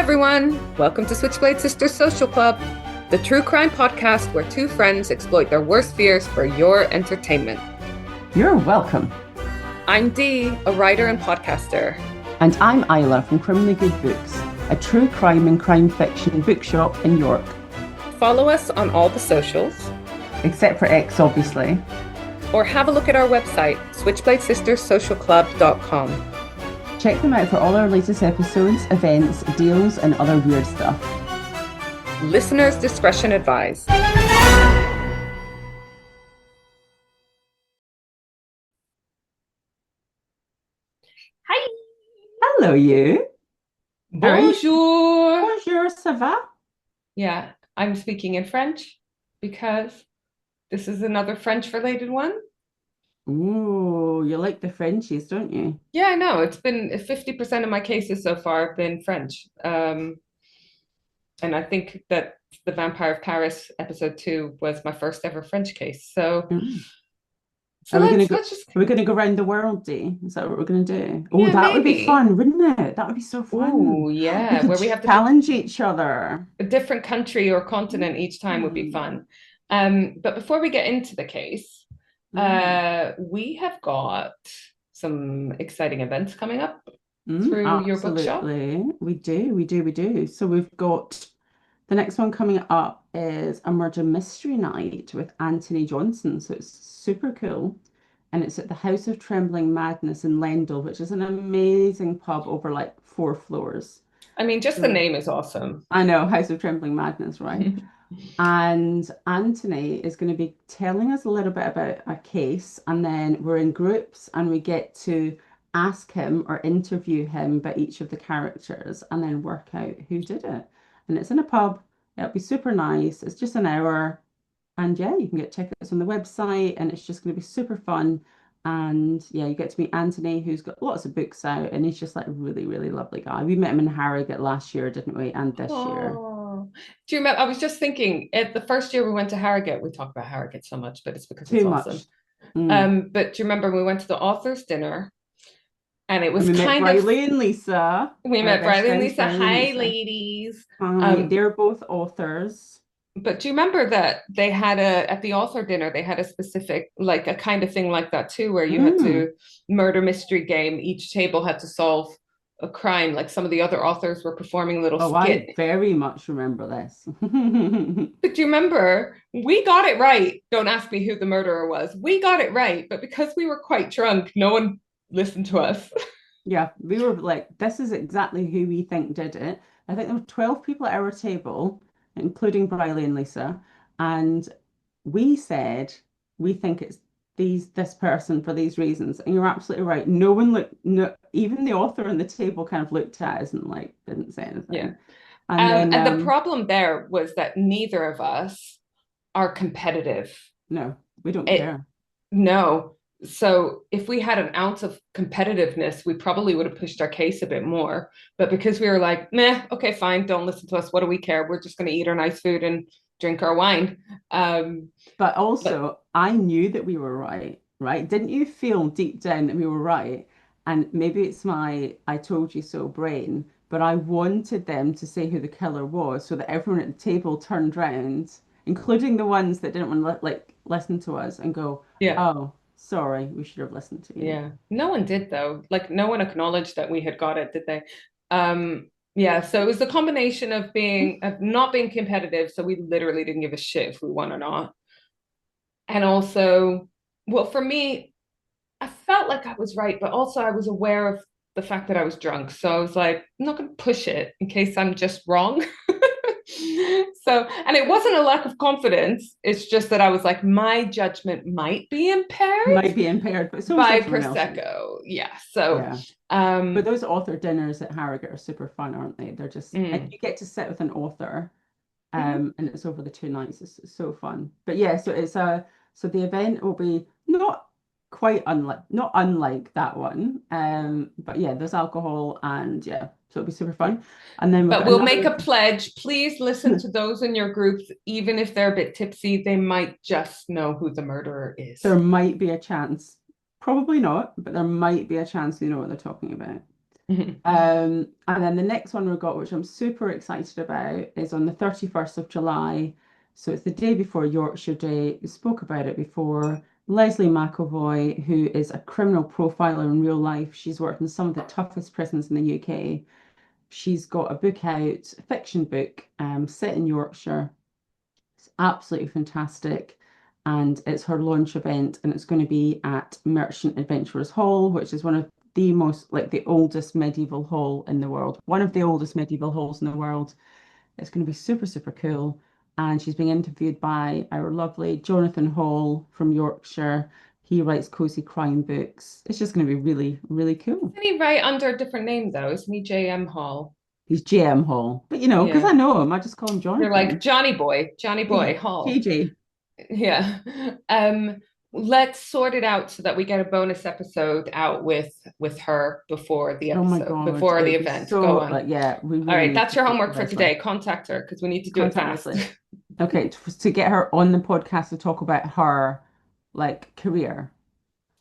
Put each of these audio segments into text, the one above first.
everyone. Welcome to Switchblade Sisters Social Club, the true crime podcast where two friends exploit their worst fears for your entertainment. You're welcome. I'm Dee, a writer and podcaster. And I'm Isla from Criminally Good Books, a true crime and crime fiction bookshop in York. Follow us on all the socials. Except for X, obviously. Or have a look at our website, switchbladesisterssocialclub.com. Check them out for all our latest episodes, events, deals, and other weird stuff. Listeners' discretion advised. Hi. Hello, you. Bonjour. Bonjour, ça va? Yeah, I'm speaking in French because this is another French-related one. Ooh, you like the Frenchies, don't you? Yeah, I know. It's been 50% of my cases so far have been French. And I think that the Vampire of Paris episode 2 was my first ever French case. So, Are we gonna go around the world, Dee? Is that what we're gonna do? Oh, Yeah, that would be maybe. fun, wouldn't it? That would be so fun. Oh, yeah, where we have to challenge each other. a different country or continent each time would be fun. But before we get into the case, we have got some exciting events coming up through your bookshop. We do. So we've got the next one coming up is a murder mystery night with Anthony Johnson. So it's super cool. And it's at the House of Trembling Madness in Lendal, which is an amazing pub over like 4 floors. I mean, just the name is awesome. I know, House of Trembling Madness, right? And Anthony is going to be telling us a little bit about a case, and then we're in groups and we get to ask him or interview him about each of the characters and then work out who did it. And it's in a pub. It'll be super nice. It's just an hour. And yeah, you can get tickets on the website and it's just going to be super fun. And yeah, you get to meet Anthony, who's got lots of books out, and he's just like a really, really lovely guy. We met him in Harrogate last year, didn't we? And this year. Do you remember? I was just thinking, at the first year we went to Harrogate, we talk about Harrogate so much, but it's because it's awesome. But do you remember we went to the authors' dinner? And it was we kind met of Riley and Lisa. We met Riley and Lisa. Hi, ladies. They're both authors. But do you remember that they had at the author dinner, they had a specific, like a kind of thing like that too, where you had to murder mystery game. Each table had to solve a crime. Like some of the other authors were performing little skit. I very much remember this. But do you remember, we got it right. Don't ask me who the murderer was. We got it right. But because we were quite drunk, no one listened to us. Yeah, we were like, this is exactly who we think did it. I think there were 12 people at our table, including Briley and Lisa, and we said we think it's this person for these reasons. And you're absolutely right. No one looked, even the author on the table kind of looked at us and like didn't say anything. Yeah. And the problem there was that neither of us are competitive. No, we don't care. No. So if we had an ounce of competitiveness, we probably would have pushed our case a bit more. But because we were like, meh, okay, fine, don't listen to us. What do we care? We're just going to eat our nice food and drink our wine. But also, I knew that we were right? Didn't you feel deep down that we were right? And maybe it's my I told you so brain, but I wanted them to say who the killer was so that everyone at the table turned round, including the ones that didn't want to listen to us and go, oh, sorry, we should have listened to you. Yeah, no one did though. Like no one acknowledged that we had got it, did they? Yeah, so it was the combination of not being competitive, so we literally didn't give a shit if we won or not. And also, well, for me, I felt like I was right, but also I was aware of the fact that I was drunk. So I was like, I'm not going to push it in case I'm just wrong. So, and it wasn't a lack of confidence. It's just that I was like, my judgment might be impaired. But so by Prosecco. Yeah. So, but those author dinners at Harrogate are super fun, aren't they? They're just, and you get to sit with an author, and it's over the 2 nights. It's so fun. But yeah, so so the event will be not unlike that one. But yeah, there's alcohol and yeah. So it'll be super fun. And then we'll make a pledge. Please listen to those in your groups, even if they're a bit tipsy. They might just know who the murderer is. There might be a chance. Probably not, but there might be a chance they know what they're talking about. And then the next one we've got, which I'm super excited about, is on the 31st of July. So it's the day before Yorkshire Day. We spoke about it before. Leslie McAvoy, who is a criminal profiler in real life. She's worked in some of the toughest prisons in the UK. She's got a book out, a fiction book, set in Yorkshire. It's absolutely fantastic. And it's her launch event, and it's going to be at Merchant Adventurers Hall, which is one of the most, like the oldest medieval hall in the world. One of the oldest medieval halls in the world. It's going to be super, super cool. And she's being interviewed by our lovely Jonathan Hall from Yorkshire. He writes cozy crime books. It's just going to be really, really cool. Isn't he right under a different name though? Isn't he J.M. Hall? He's JM Hall. But because Yeah. I know him, I just call him You're like Jonathan. Johnny Boy Hall. JJ. Yeah. Um, let's sort it out so that we get a bonus episode out with her before the Oh my episode, God. before It the would be event. Go so, on. like, yeah, we All really right, need that's to your speak to homework for Leslie. today. Contact her because we need to do it Contact fast. Leslie. Okay, to get her on the podcast to talk about her like career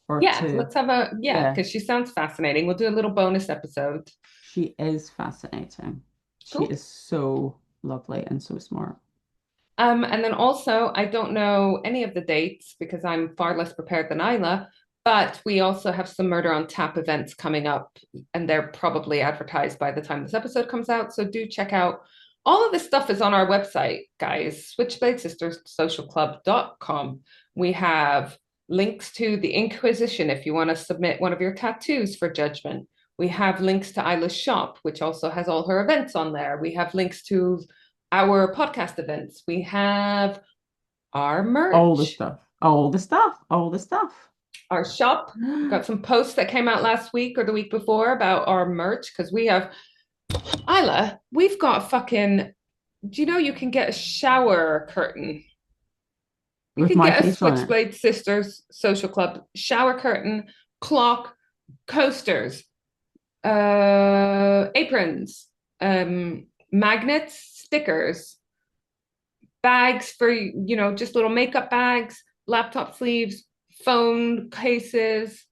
or Yeah, to, let's have a yeah, because she sounds fascinating. We'll do a little bonus episode. she is fascinating. She Cool. is so lovely and so smart. And then also, I don't know any of the dates because I'm far less prepared than Isla, but we also have some Murder on Tap events coming up, and they're probably advertised by the time this episode comes out. So do check out. All of this stuff is on our website, guys, switchbladesisterssocialclub.com. We have links to the Inquisition if you want to submit one of your tattoos for judgment. We have links to Isla's shop, which also has all her events on there. We have links to our podcast events. We have our All the merch, stuff, all the stuff, all the stuff. our shop. We've got some posts that came out last week or the week before about our merch because we have, Isla, we've got fucking, do you know you can get a shower curtain? You With can my get a face on it. Switchblade Sisters Social Club shower curtain, clock, coasters, aprons, magnets, stickers, bags for, just little makeup bags, laptop sleeves, phone cases,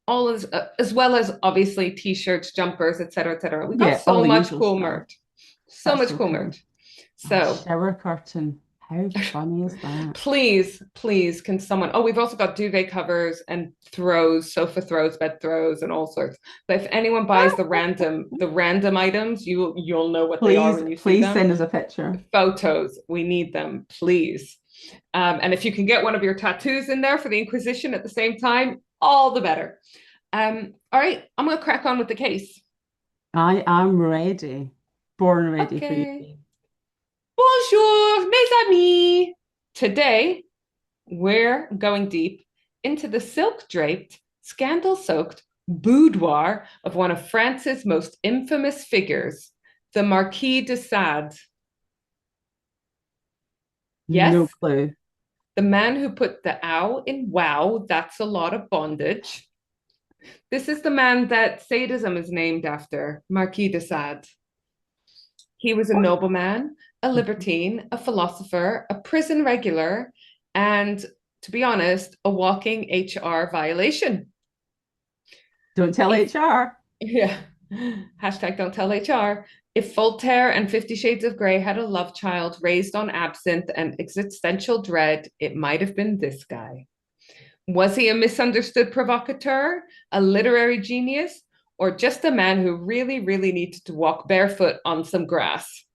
all as well as obviously t-shirts, jumpers, etc., etc. We got Yeah, all so the much usual cool stuff. merch. So That's much so cool cool. merch. A So shower curtain. How funny is that? please, can someone? Oh, we've also got duvet covers and throws, sofa throws, bed throws, and all sorts. But if anyone buys the random items, you'll know what they are Please, when you see please them. send us a picture. Photos, we need them, please. And if you can get one of your tattoos in there for the Inquisition at the same time, all the better. All right, I'm gonna crack on with the case. I am ready. Born ready for you. Okay. Bonjour, mes amis. Today, we're going deep into the silk-draped, scandal-soaked boudoir of one of France's most infamous figures, the Marquis de Sade. No Yes, clue. the man who put the ow in wow, that's a lot of bondage. This is the man that sadism is named after, Marquis de Sade. He was a What? nobleman, a libertine, a philosopher, a prison regular, and to be honest, a walking HR violation. Don't tell If HR. yeah, hashtag don't tell HR. If Voltaire and 50 Shades of Grey had a love child raised on absinthe and existential dread, it might have been this guy. Was he a misunderstood provocateur, a literary genius, or just a man who really, really needed to walk barefoot on some grass?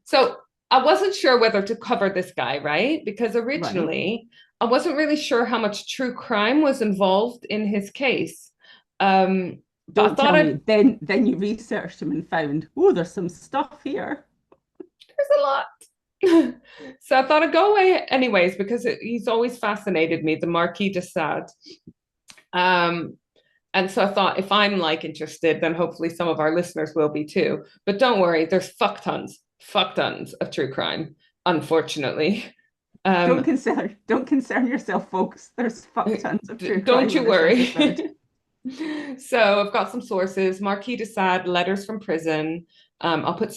So I wasn't sure whether to cover this guy, right? Because Right. originally I wasn't really sure how much true crime was involved in his case. But I Don't thought tell I'd, me. Then you researched him and found, oh, there's some stuff here. there's a lot. So I thought I'd go away anyways because he's always fascinated me, the Marquis de Sade. Um, and so I thought if I'm like interested, then hopefully some of our listeners will be too. But don't worry, there's fuck tons of true crime, unfortunately. Um, Don't concern yourself, folks. There's fuck tons of true don't crime you in this worry. episode. So I've got some sources. Marquis de Sade, letters from prison. I'll put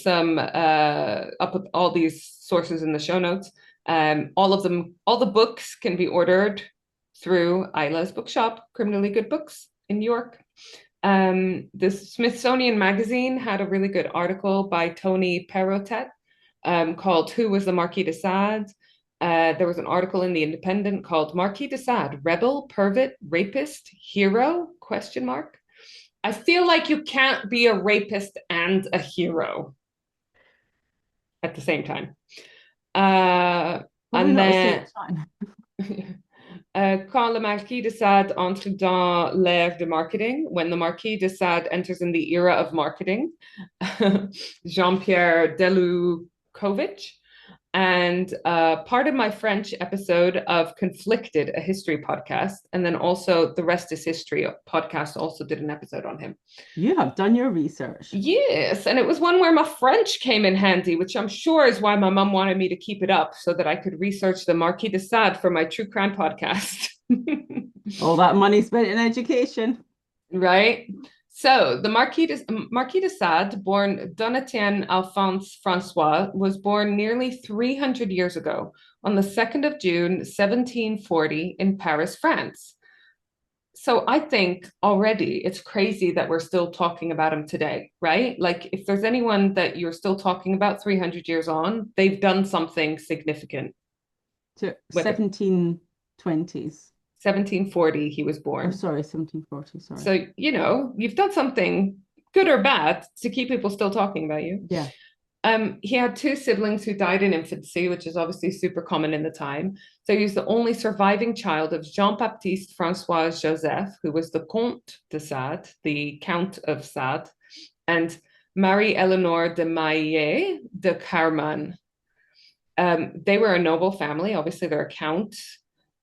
all these sources in the show notes. All of them, all the books can be ordered through Isla's bookshop, Criminally Good Books in New York. The Smithsonian Magazine had a really good article by Tony Perrotet called "Who Was the Marquis de Sade?" There was an article in the Independent called "Marquis de Sade: Rebel, Pervert, Rapist, Hero?" Question mark. I feel like you can't be a rapist and a hero at the same time. Probably And not the same then time. quand le Marquis de Sade entre dans l'ère de marketing, when the Marquis de Sade enters in the era of marketing, Jean-Pierre Delukovich. And part of my French episode of Conflicted, a history podcast, and then also The Rest is History podcast also did an episode on him. You have done your research. Yes, and it was one where my French came in handy, which I'm sure is why my mum wanted me to keep it up so that I could research the Marquis de Sade for my true crime podcast. All that money spent in education. Right? So the Marquis de Sade, born Donatien Alphonse Francois, was born nearly 300 years ago on the 2nd of June, 1740 in Paris, France. So I think already it's crazy that we're still talking about him today, right? Like if there's anyone that you're still talking about 300 years on, they've done something significant. To Whether 1720s. 1740 he was Oh, born. sorry, 1740, sorry. So, you've done something good or bad to keep people still talking about you. Yeah. He had two siblings who died in infancy, which is obviously super common in the time. So he was the only surviving child of Jean-Baptiste François Joseph, who was the Comte de Sade, the Count of Sade, and Marie-Eleanor de Maillet de Carman. They were a noble family. Obviously, they're a count.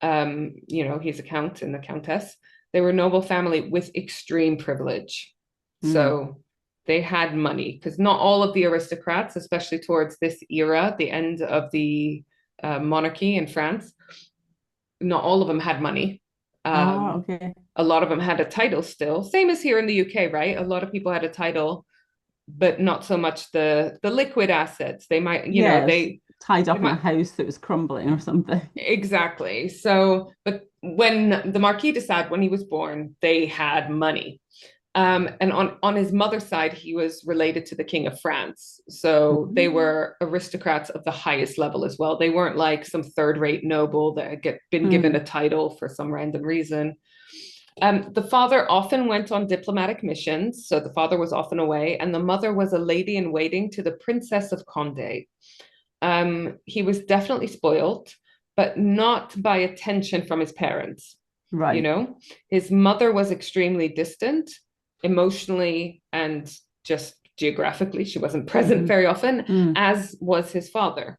He's a count and the countess. They were a noble family with extreme privilege. So they had money because not all of the aristocrats, especially towards this era, the end of the monarchy in France, not all of them had money. Okay. A lot of them had a title still, same as here in the UK, right? A lot of people had a title, but not so much the liquid assets. They might, they tied up in a might, house that was crumbling or something. exactly. So, but when the Marquis de Sade, when he was born, they had money. And on his mother's side, he was related to the King of France. So they were aristocrats of the highest level as well. They weren't like some third-rate noble that had been given a title for some random reason. The father often went on diplomatic missions. So the father was often away, and the mother was a lady in waiting to the Princess of Condé. He was definitely spoiled, but not by attention from his parents. Right. His mother was extremely distant emotionally and just geographically. She wasn't present very often, as was his father.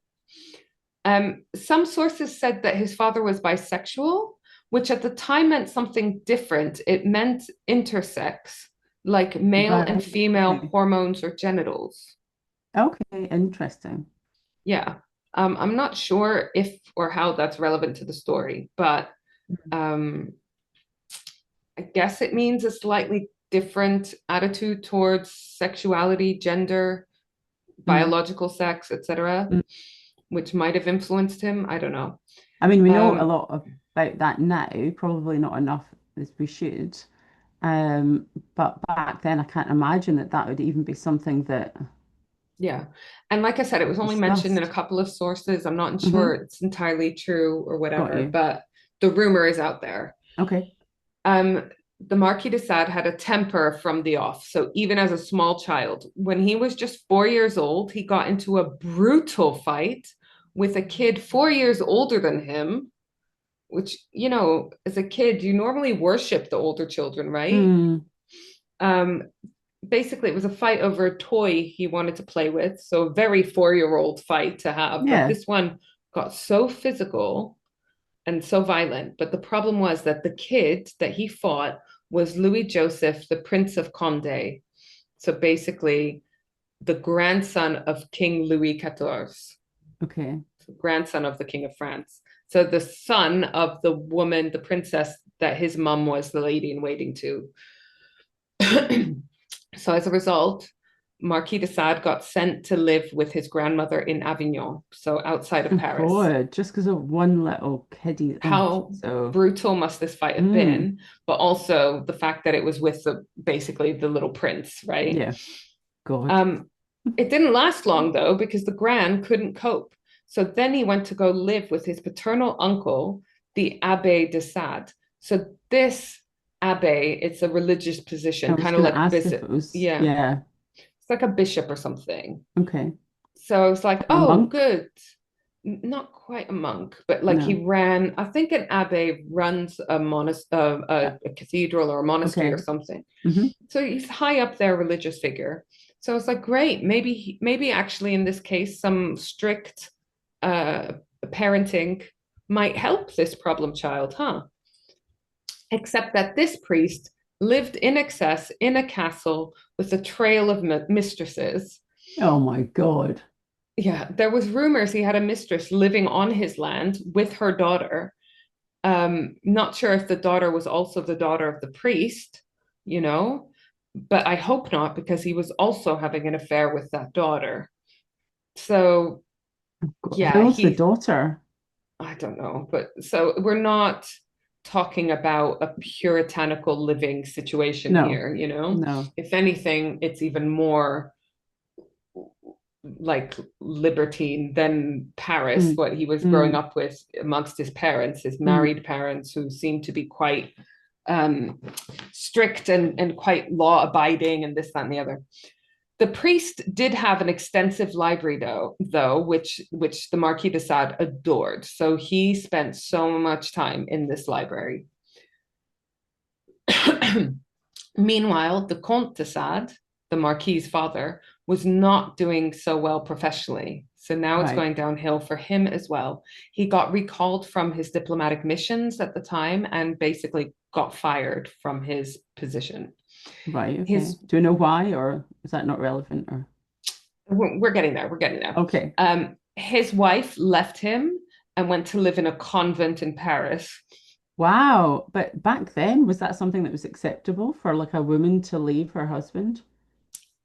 Some sources said that his father was bisexual, which at the time meant something different. It meant intersex, like male and female hormones or genitals. Okay, interesting. Yeah. I'm not sure if or how that's relevant to the story, but I guess it means a slightly different attitude towards sexuality, gender, biological sex, etc., which might have influenced him. I don't know. I mean, we know a lot about that now, probably not enough as we should. But back then, I can't imagine that would even be something that. Yeah. And like I said, it was only mentioned in a couple of sources. I'm not sure it's entirely true or whatever, but the rumor is out there. Okay. The Marquis de Sade had a temper from the off. So even as a small child, when he was just 4 years old, he got into a brutal fight with a kid 4 years older than him, which, as a kid, you normally worship the older children, right? Basically, it was a fight over a toy he wanted to play with. So a very 4-year-old fight to have. But this one got so physical and so violent. But the problem was that the kid that he fought was Louis Joseph, the Prince of Condé. So basically, the grandson of King Louis XIV. Okay. So grandson of the King of France. So the son of the woman, the princess that his mom was the lady in waiting to. So as a result, Marquis de Sade got sent to live with his grandmother in Avignon, so outside of Oh Paris. God, just because of one little kiddie. Oh, How so, brutal must this fight have mm, been? But also the fact that it was with basically the little prince, right? yeah, God. Um, it didn't last long though, because the Gran couldn't cope. So then he went to go live with his paternal uncle, the Abbé de Sade. So this abbé, it's a religious I position, was kind of going to like ask if bishop. it was, Yeah, yeah, it's like a bishop or something. okay. So I was like, A oh, monk? good. Not quite a monk, but like he No. ran, I think an abbé runs a Uh, a cathedral or a monastery or okay. something. Hmm. So he's high up there, religious figure. So it's like, great, maybe actually in this case, some strict uh, parenting might help this problem child, huh? Except that this priest lived in excess in a castle with a trail of mistresses. Oh my God. Yeah, there was rumors he had a mistress living on his land with her daughter. Not sure if the daughter was also the daughter of the priest, you know, but I hope not, because he was also having an affair with that daughter. So How yeah, old's the daughter? I don't know, but so we're not talking about a puritanical living situation No, here, you know. no. If anything, it's even more like libertine than Paris, Mm, what he was growing mm, up with amongst his mm. married parents, who seemed to be quite um, strict and quite law abiding and this, that, and the other. The priest did have an extensive library, though, which the Marquis de Sade adored. So he spent so much time in this library. Meanwhile, the Comte de Sade, the Marquis's father, was not doing so well professionally. So now it's Right, going downhill for him as well. He got recalled from his diplomatic missions at the time and basically got fired from his position. right, okay. His Do you know why, or is that not relevant? Or we're getting there. We're getting there. okay. His wife left him and went to live in a convent in Paris. Wow. But back then, was that something that was acceptable for like a woman to leave her husband?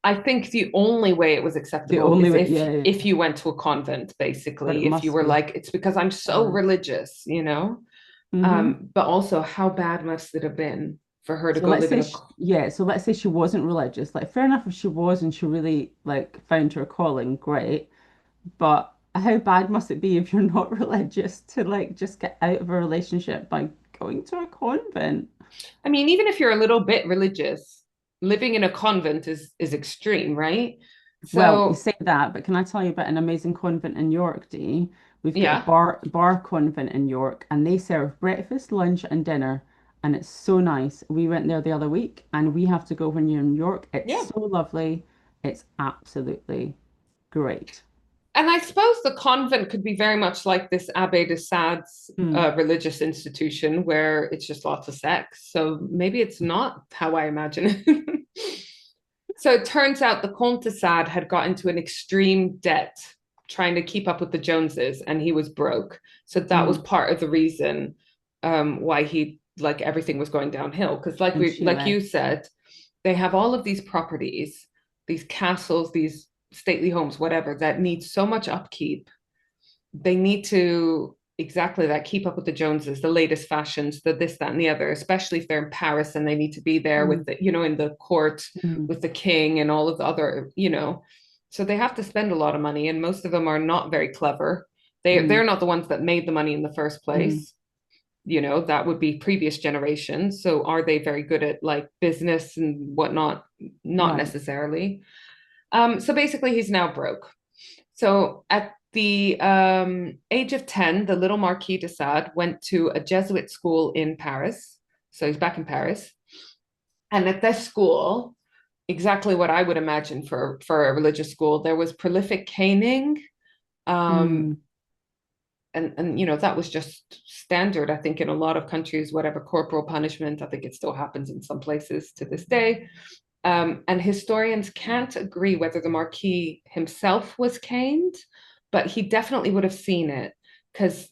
I think the only way it was The acceptable only is way, yeah, if you went to a convent, but it basically. If you must were be. like, it's because I'm so Uh, religious, you know. mm-hmm. But also, how bad must it have been for her to So go let's live in say, a? yeah, so let's say she wasn't religious. Like, fair enough if she was and she really like found her calling, great. But how bad must it be if you're not religious to like just get out of a relationship by going to a convent? I mean, even if you're a little bit religious, living in a convent is extreme, right? Well, you So say that, but can I tell you about an amazing convent in York, Dee? We've got a yeah, bar convent in York, and they serve breakfast, lunch, and dinner, and it's so nice. We went there the other week, and we have to go when you're in York. It's yeah. so lovely. It's absolutely great. And I suppose the convent could be very much like this Abbé de Sade's Mm. religious institution where it's just lots of sex. So maybe it's not how I imagine it. So it turns out the Comte de Sade had got into an extreme debt trying to keep up with the Joneses, and he was broke. So that was Mm. part of the reason why he like everything was going downhill. Because And she like you left. said, they have all of these properties, these castles, these stately homes, whatever, that need so much upkeep. They need to exactly that keep up with the Joneses, the latest fashions, the this, that, and the other, especially if they're in Paris and they need to be there with Mm. the, you know, in the court Mm. with the king and all of the other, you know. So they have to spend a lot of money, and most of them are not very clever. They're Mm. not the ones that made the money in the first Mm. place. You know, that would be previous generations. So are they very good at like business and whatnot? Not Right. necessarily. So basically, he's now broke. So at the age of 10, the little Marquis de Sade went to a Jesuit school in Paris. So he's back in Paris. And at this school, exactly what I would imagine for a religious school, there was prolific caning. Um, Mm. and you know, that was just standard, I think, in a lot of countries, whatever corporal punishment, I think it still happens in some places to this day. And historians can't agree whether the Marquis himself was caned, but he definitely would have seen it because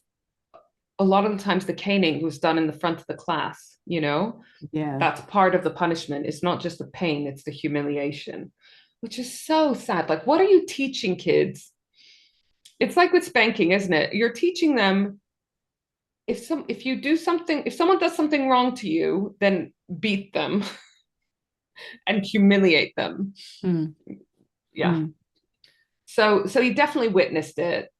a lot of the times the caning was done in the front of the class, you know, Yeah. that's part of the punishment. It's not just the pain, it's the humiliation. which is so sad. Like, what are you teaching kids? It's like with spanking, isn't it? You're teaching them if someone does something wrong to you, then beat them and humiliate them. Mm, Yeah. mm, So he definitely witnessed it.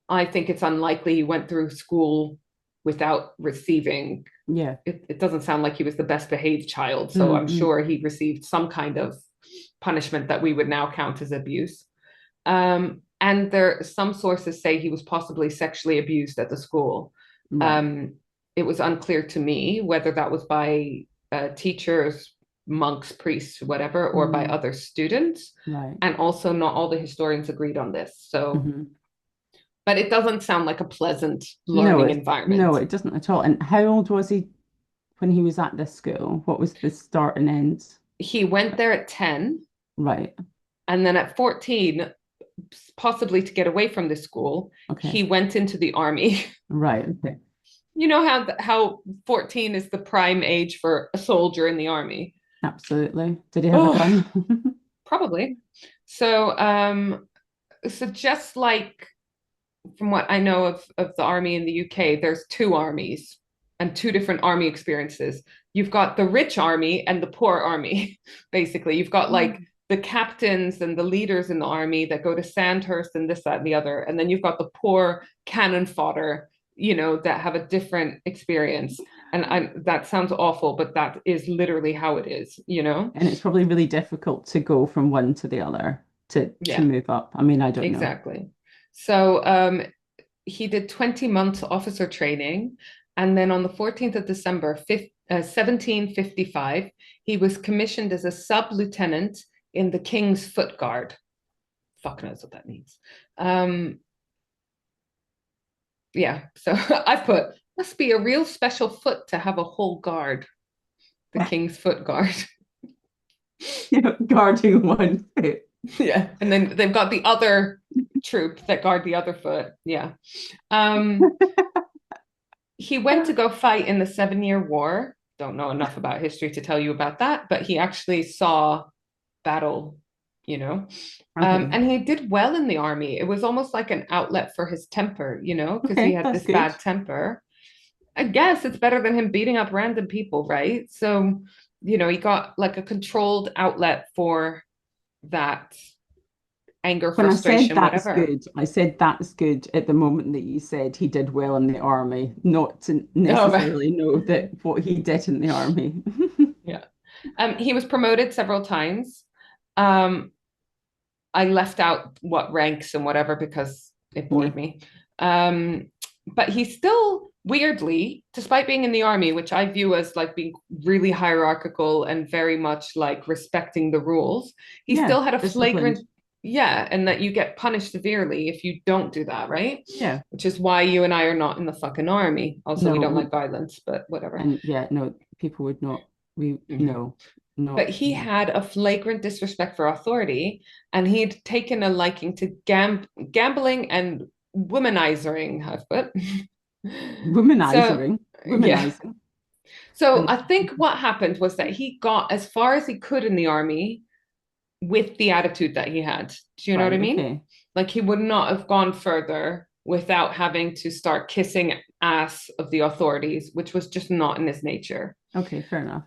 I think it's unlikely he went through school without receiving. yeah. It doesn't sound like he was the best behaved child, so Mm, I'm mm, sure he received some kind of punishment that we would now count as abuse. And some sources say he was possibly sexually abused at the school. right. Um, it was unclear to me whether that was by teachers, monks, priests, whatever, or by Mm, other students. right. And also, not all the historians agreed on this. So, Hmm. but it doesn't sound like a pleasant No, learning environment. it doesn't at all. And how old was he when he was at this school? What was the start and end? He went there at 10, Right. and then at 14, possibly to get away from this school, Okay. he went into the army. Right. Okay. You know how 14 is the prime age for a soldier in the army. Absolutely. Did he have a Oh, gun? probably. So just like from what I know of the army in the UK, there's two armies and two different army experiences. You've got the rich army and the poor army. Basically, you've got like Mm. the captains and the leaders in the army that go to Sandhurst and this, that, and the other. And then you've got the poor cannon fodder, that have a different experience. And that sounds awful, but that is literally how it is. And it's probably really difficult to go from one to the other to Yeah, move up. I mean, I don't know. exactly. So he did 20 months officer training. And then on the 14th of December, 1755, he was commissioned as a sub-lieutenant in the King's Foot Guard. Fuck knows what that means. Yeah, so I put, must be a real special foot to have a whole guard, the King's Foot Guard. Guarding one foot. Yeah, and then they've got the other troop that guard the other foot. Yeah. Um, he went to go fight in the 7 Year War. Don't know enough about history to tell you about that, but he actually saw battle, you know. Okay. And he did well in the army. It was almost like an outlet for his temper, because he Okay, had that's this good. bad temper. I guess it's better than him beating up random people, right? So, he got like a controlled outlet for that anger, When I said frustration, that's whatever. good, I said that's good at the moment that you said he did well in the army, not to Oh, right. necessarily know that what he did in the army. Yeah. He was promoted several times. Um, I left out what ranks and whatever because it Yeah. bored me. But he still, weirdly, despite being in the army, which I view as like being really hierarchical and very much like respecting the rules, he Yeah, still had a disciplined. flagrant, yeah, and that you get punished severely if you don't do that, right? Yeah. Which is why you and I are not in the fucking army. Also, we No, don't like violence, but whatever. and yeah, no, people would not, we, Mhm. no, But not, he had a flagrant disrespect for authority, and he'd taken a liking to gambling and womanizing, I've put. So, womanizing, yeah. womanizing. So And I think what happened was that he got as far as he could in the army with the attitude that he had. Do you know what I right, mean? okay. Like he would not have gone further without having to start kissing ass of the authorities, which was just not in his nature. Okay, fair enough.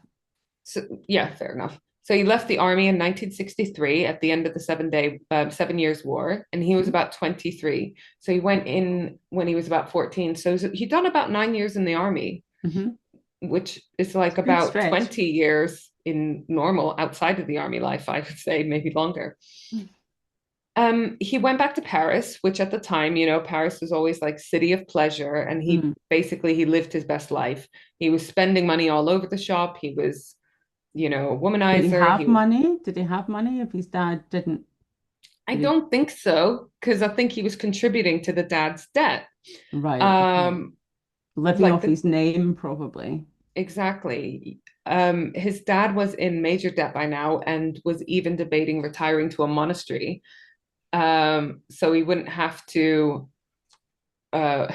So yeah, fair enough. So he left the army in 1963 at the end of the 7 Years War, and he was Mhm. about 23. So he went in when he was about 14. So he'd done about 9 years in the army, Hmm. which is like Good about stretch. 20 years in normal outside of the army life, I would say, maybe longer. He went back to Paris, which at the time, Paris was always like city of pleasure, and he Mm. basically he lived his best life. He was spending money all over the shop. He was, a Did he womanizer. have money? Did he have money if his dad didn't? I Did he? don't think so, because I think he was contributing to the dad's debt. Right, okay. Um, Living like off the his name, probably. exactly. His dad was in major debt by now and was even debating retiring to a monastery. So he wouldn't have to uh,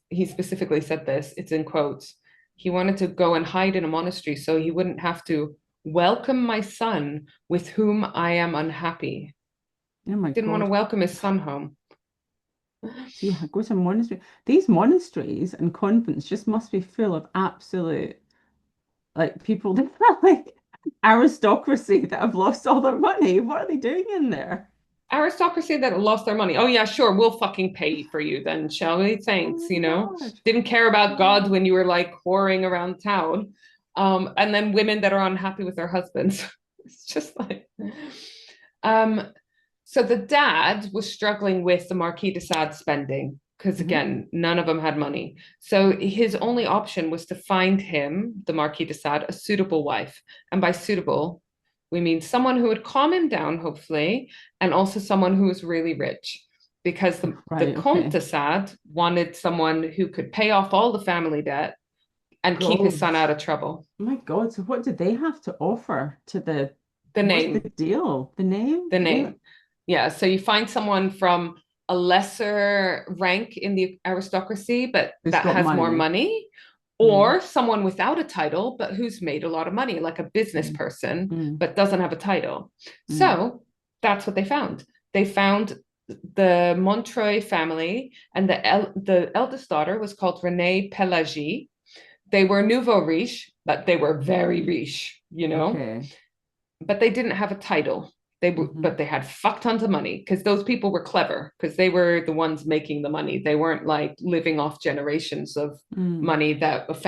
he specifically said this, it's in quotes. He wanted to go and hide in a monastery so he wouldn't have to welcome my son with whom I am unhappy. Oh my Didn't want to God. welcome his son home. So you go to a monastery. These monasteries and convents just must be full of absolute like people that are like aristocracy that have lost all their money. What are they doing in there? Aristocracy that lost their money. Oh yeah, sure, we'll fucking pay for you then, shall we? Thanks, Oh my God. Didn't care about God Oh, when you were like whoring around town. And then women that are unhappy with their husbands. It's just like um so the dad was struggling with the Marquis de Sade spending because mhm. again, none of them had money. So his only option was to find him, the Marquis de Sade, a suitable wife. And by suitable, we mean someone who would calm him down, hopefully, and also someone who was really rich. Because the Right, Comte okay. de Sade wanted someone who could pay off all the family debt and keep his God. son out of trouble. My God. So what did they have to offer to the The what's the name, deal? The name? the What? name. Yeah, so you find someone from a lesser rank in the aristocracy, but Who's that got has more money? money, Mm, or someone without a title, but who's made a lot of money, like a business mm, person, mm, but doesn't have a title. mm. So that's what they found. They found the Montreuil family, and the eldest daughter was called Renée Pelagie. They were nouveau riche, but they were very riche, Okay. but they didn't have a title. Hmm. But they had fuck tons of money because those people were clever because they were the ones making the money. They weren't like living off generations of Mm. money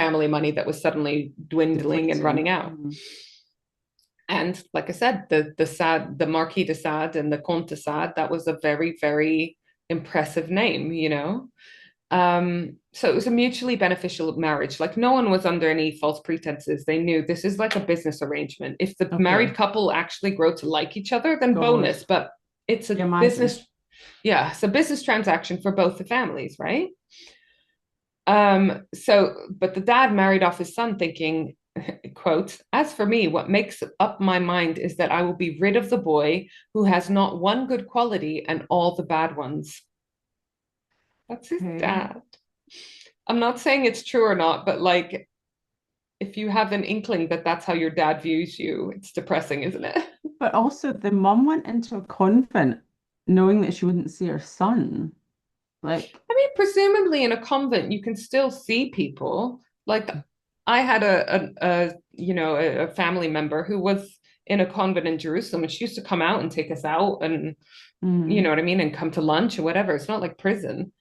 family money that was suddenly dwindling and running Depleting. out. Mm. And like I said, the Marquis de Sade and the Comte de Sade, that was a very, very impressive name. So it was a mutually beneficial marriage. Like no one was under any false pretenses. They knew this is like a business arrangement. If the married Okay. couple actually grow to like each other, then God. bonus. But it's You a imagine. business, yeah, it's a business transaction for both the families, right? But the dad married off his son thinking, quote, as for me, what makes up my mind is that I will be rid of the boy who has not one good quality and all the bad ones. That's his Okay. dad. I'm not saying it's true or not, but like if you have an inkling that that's how your dad views you, it's depressing, isn't it? But also, the mum went into a convent knowing that she wouldn't see her son. Like, I mean, presumably in a convent, you can still see people. Like I had a family member who was in a convent in Jerusalem, and she used to come out and take us out, and you mm. know what I mean, and come to lunch or whatever. It's not like prison.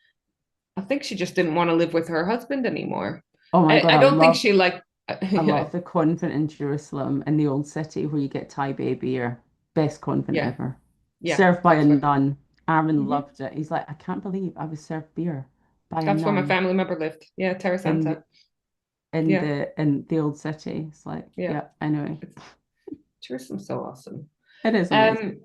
I think she just didn't want to live with her husband anymore. Oh my I, God, I don't think she like, I yeah, love the convent in Jerusalem in the old city where you get Thai Bay beer. Best convent yeah, ever. yeah. Served by a That's what. nun. Aaron Mhm. loved it. He's like, I can't believe I was served beer by a That's where my nun family member lived. Yeah, Terra in the Santa. in Yeah, the old city. It's like, yeah. yeah, anyway. It's Jerusalem's so awesome. It is amazing. Um,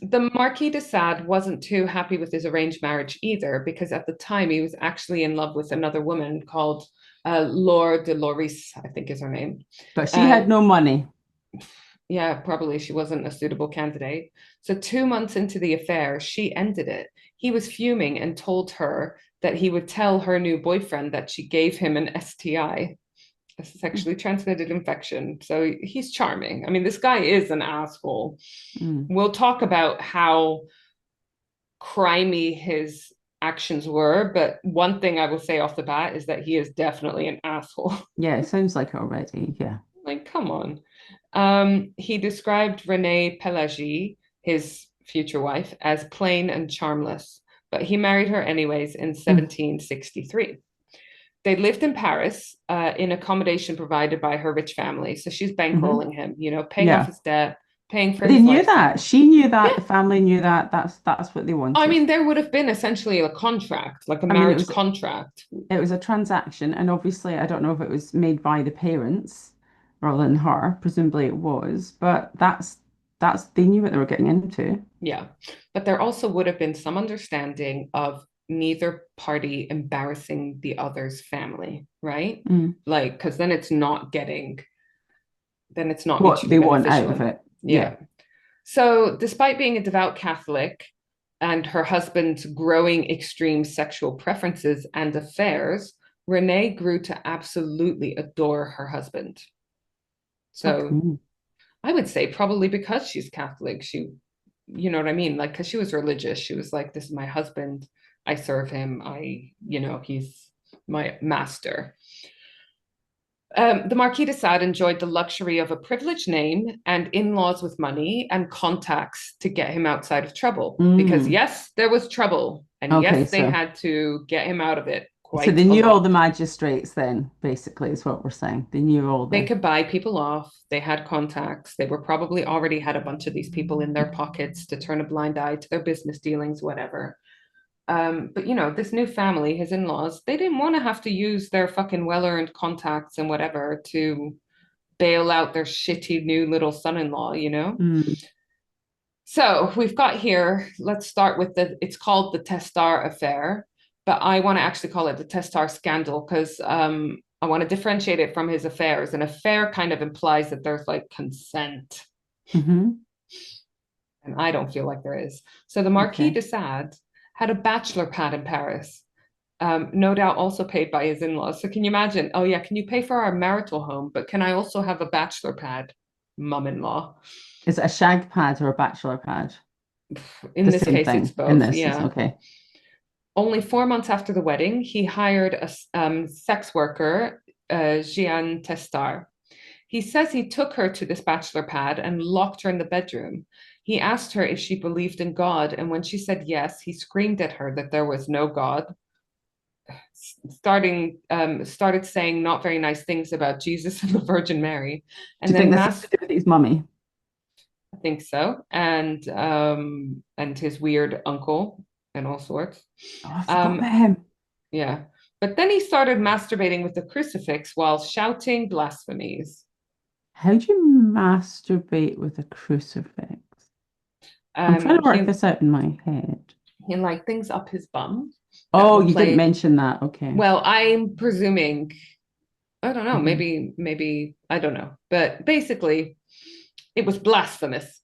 the Marquis de Sade wasn't too happy with his arranged marriage either, because at the time he was actually in love with another woman called Laure de Loris, I think is her name. But she Uh, had no money. yeah, probably she wasn't a suitable candidate. So 2 months into the affair, she ended it. He was fuming and told her that he would tell her new boyfriend that she gave him an STI, a sexually transmitted infection. So he's charming. I mean, this guy is an asshole. Mm. We'll talk about how crimey his actions were, but one thing I will say off the bat is that he is definitely an asshole. Yeah, it sounds like it already. Yeah. Like, come on. He described Renee Pelagie, his future wife, as plain and charmless, but he married her anyways in Mm. 1763. They lived in Paris in accommodation provided by her rich family. So she's Hmm. bankrolling him, paying off Yeah. his debt, paying for But they his knew that. lifestyle. She knew that. Yeah. The family knew that. That's what they I wanted. mean, there would have been essentially a contract, like a I mean, marriage contract. it was a transaction, and obviously, I don't know if it was made by the parents rather than her. Presumably, it was, but that's they knew what they were getting into. Yeah. But there also would have been some understanding of neither party embarrassing the other's family, right? Mm. Like, because then it's not What mutually they want out of beneficial. it. Yeah. Yeah. So, despite being a devout Catholic and her husband's growing extreme sexual preferences and affairs, Renee grew to absolutely adore her husband. So, Okay. I would say probably because she's Catholic, you know what I mean? Like, because she was religious. She was like, this is my husband. I serve him. He's my master. The Marquis de Sade enjoyed the luxury of a privileged name and in-laws with money and contacts to get him outside of trouble. Because Mm. yes, there was trouble, and Okay, yes, they so had to get him out of it so quite they a knew all the lot. magistrates then, basically, is what we're saying. They knew all They the. could buy people off. They had contacts. They were probably already had a bunch of these people in their pockets to turn a blind eye to their business dealings, whatever. But this new family, his in-laws, they didn't want to have to use their fucking well-earned contacts and whatever to bail out their shitty new little son-in-law. Mm. So we've got here, let's start with it's called the Testar affair, but I want to actually call it the Testar scandal because I want to differentiate it from his affairs. An affair kind of implies that there's like consent, Hmm. and I don't feel like there is. So the Marquis Okay. de Sade had a bachelor pad in Paris, no doubt also paid by his in-laws. So can you imagine? Oh yeah, can you pay for our marital home, but can I also have a bachelor pad, mum-in-law? Is it a shag pad or a bachelor pad? In The this same case, it's thing in both. this. It's Yeah. okay. Only 4 months after the wedding, he hired a sex worker, Jeanne Testar. He says he took her to this bachelor pad and locked her in the bedroom. He asked her if she believed in God, and when she said yes, he screamed at her that there was no God, started saying not very nice things about Jesus and the Virgin Mary, Do and you think then this is to do with his mummy? I think so, and his weird uncle and all sorts. Oh, I forgot Um, about him. Yeah. But then he started masturbating with the crucifix while shouting blasphemies. How do you masturbate with a crucifix? I'm trying to work He this out in my head. like things up his bum that Oh, were you didn't playing. mention that. Okay. Well, I'm presuming, I don't know, Hmm. maybe, I don't know. But basically, it was blasphemous.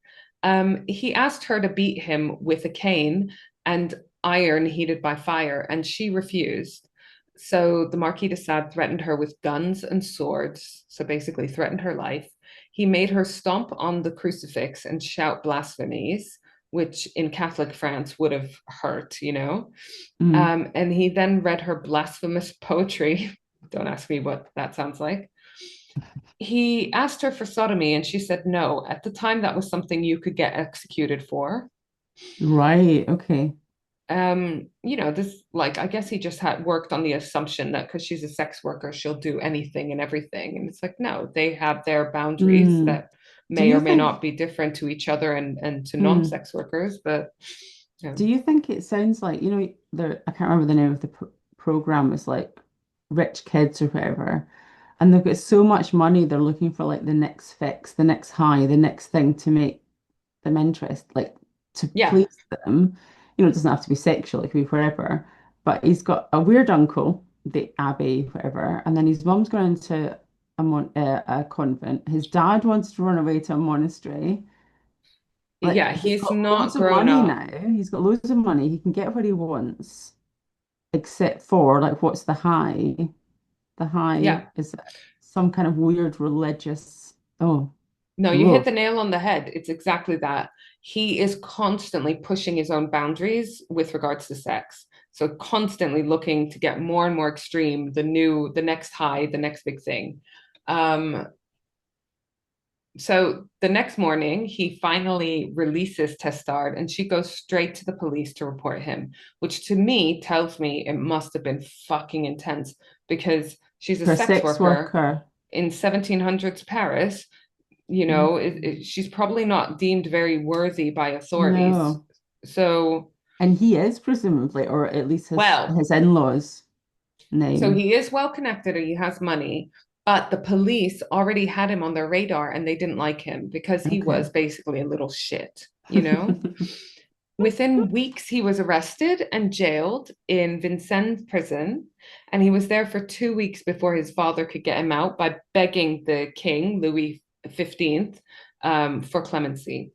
He asked her to beat him with a cane and iron heated by fire, and she refused. So the Marquis de Sade threatened her with guns and swords, so basically threatened her life. He made her stomp on the crucifix and shout blasphemies, which in Catholic France would have hurt. Mm. And he then read her blasphemous poetry. Don't ask me what that sounds like. He asked her for sodomy and she said no. At the time, that was something you could get executed for. Right. Okay. This, like, I guess he just had worked on the assumption that because she's a sex worker, she'll do anything and everything. And it's like, no, they have their boundaries Mm. that Do may you or may think? not be different to each other and to Mm. non-sex workers. But Do you think it sounds like, there, I can't remember the name of the program, is like rich kids or whatever, and they've got so much money, they're looking for like the next fix, the next high, the next thing to make them interest, like to yeah, please them. It doesn't have to be sexual, it could be wherever. But he's got a weird uncle, the Abbey, whatever, and then his mum's going into a convent. His dad wants to run away to a monastery. Like yeah, he's he's got not loads of grown money up. now. He's got loads of money. He can get what he wants, except for like what's the high? The high Yeah, is some kind of weird religious. Oh, no, you hit whoa. the nail on the head. It's exactly that. He is constantly pushing his own boundaries with regards to sex. So constantly looking to get more and more extreme, the next high, the next big thing. Um, so the next morning, he finally releases Testard and she goes straight to the police to report him, which to me tells me it must have been fucking intense because she's a For a sex sex worker worker. in 1700s Paris. Mm. She's probably not deemed very worthy by authorities. No. So, And he is presumably, or at least his well, his in-laws' so name. he is well connected and he has money, but the police already had him on their radar and they didn't like him because he Okay. was basically a little shit. Within weeks, he was arrested and jailed in Vincennes prison, and he was there for 2 weeks before his father could get him out by begging the king, Louis XV, for clemency.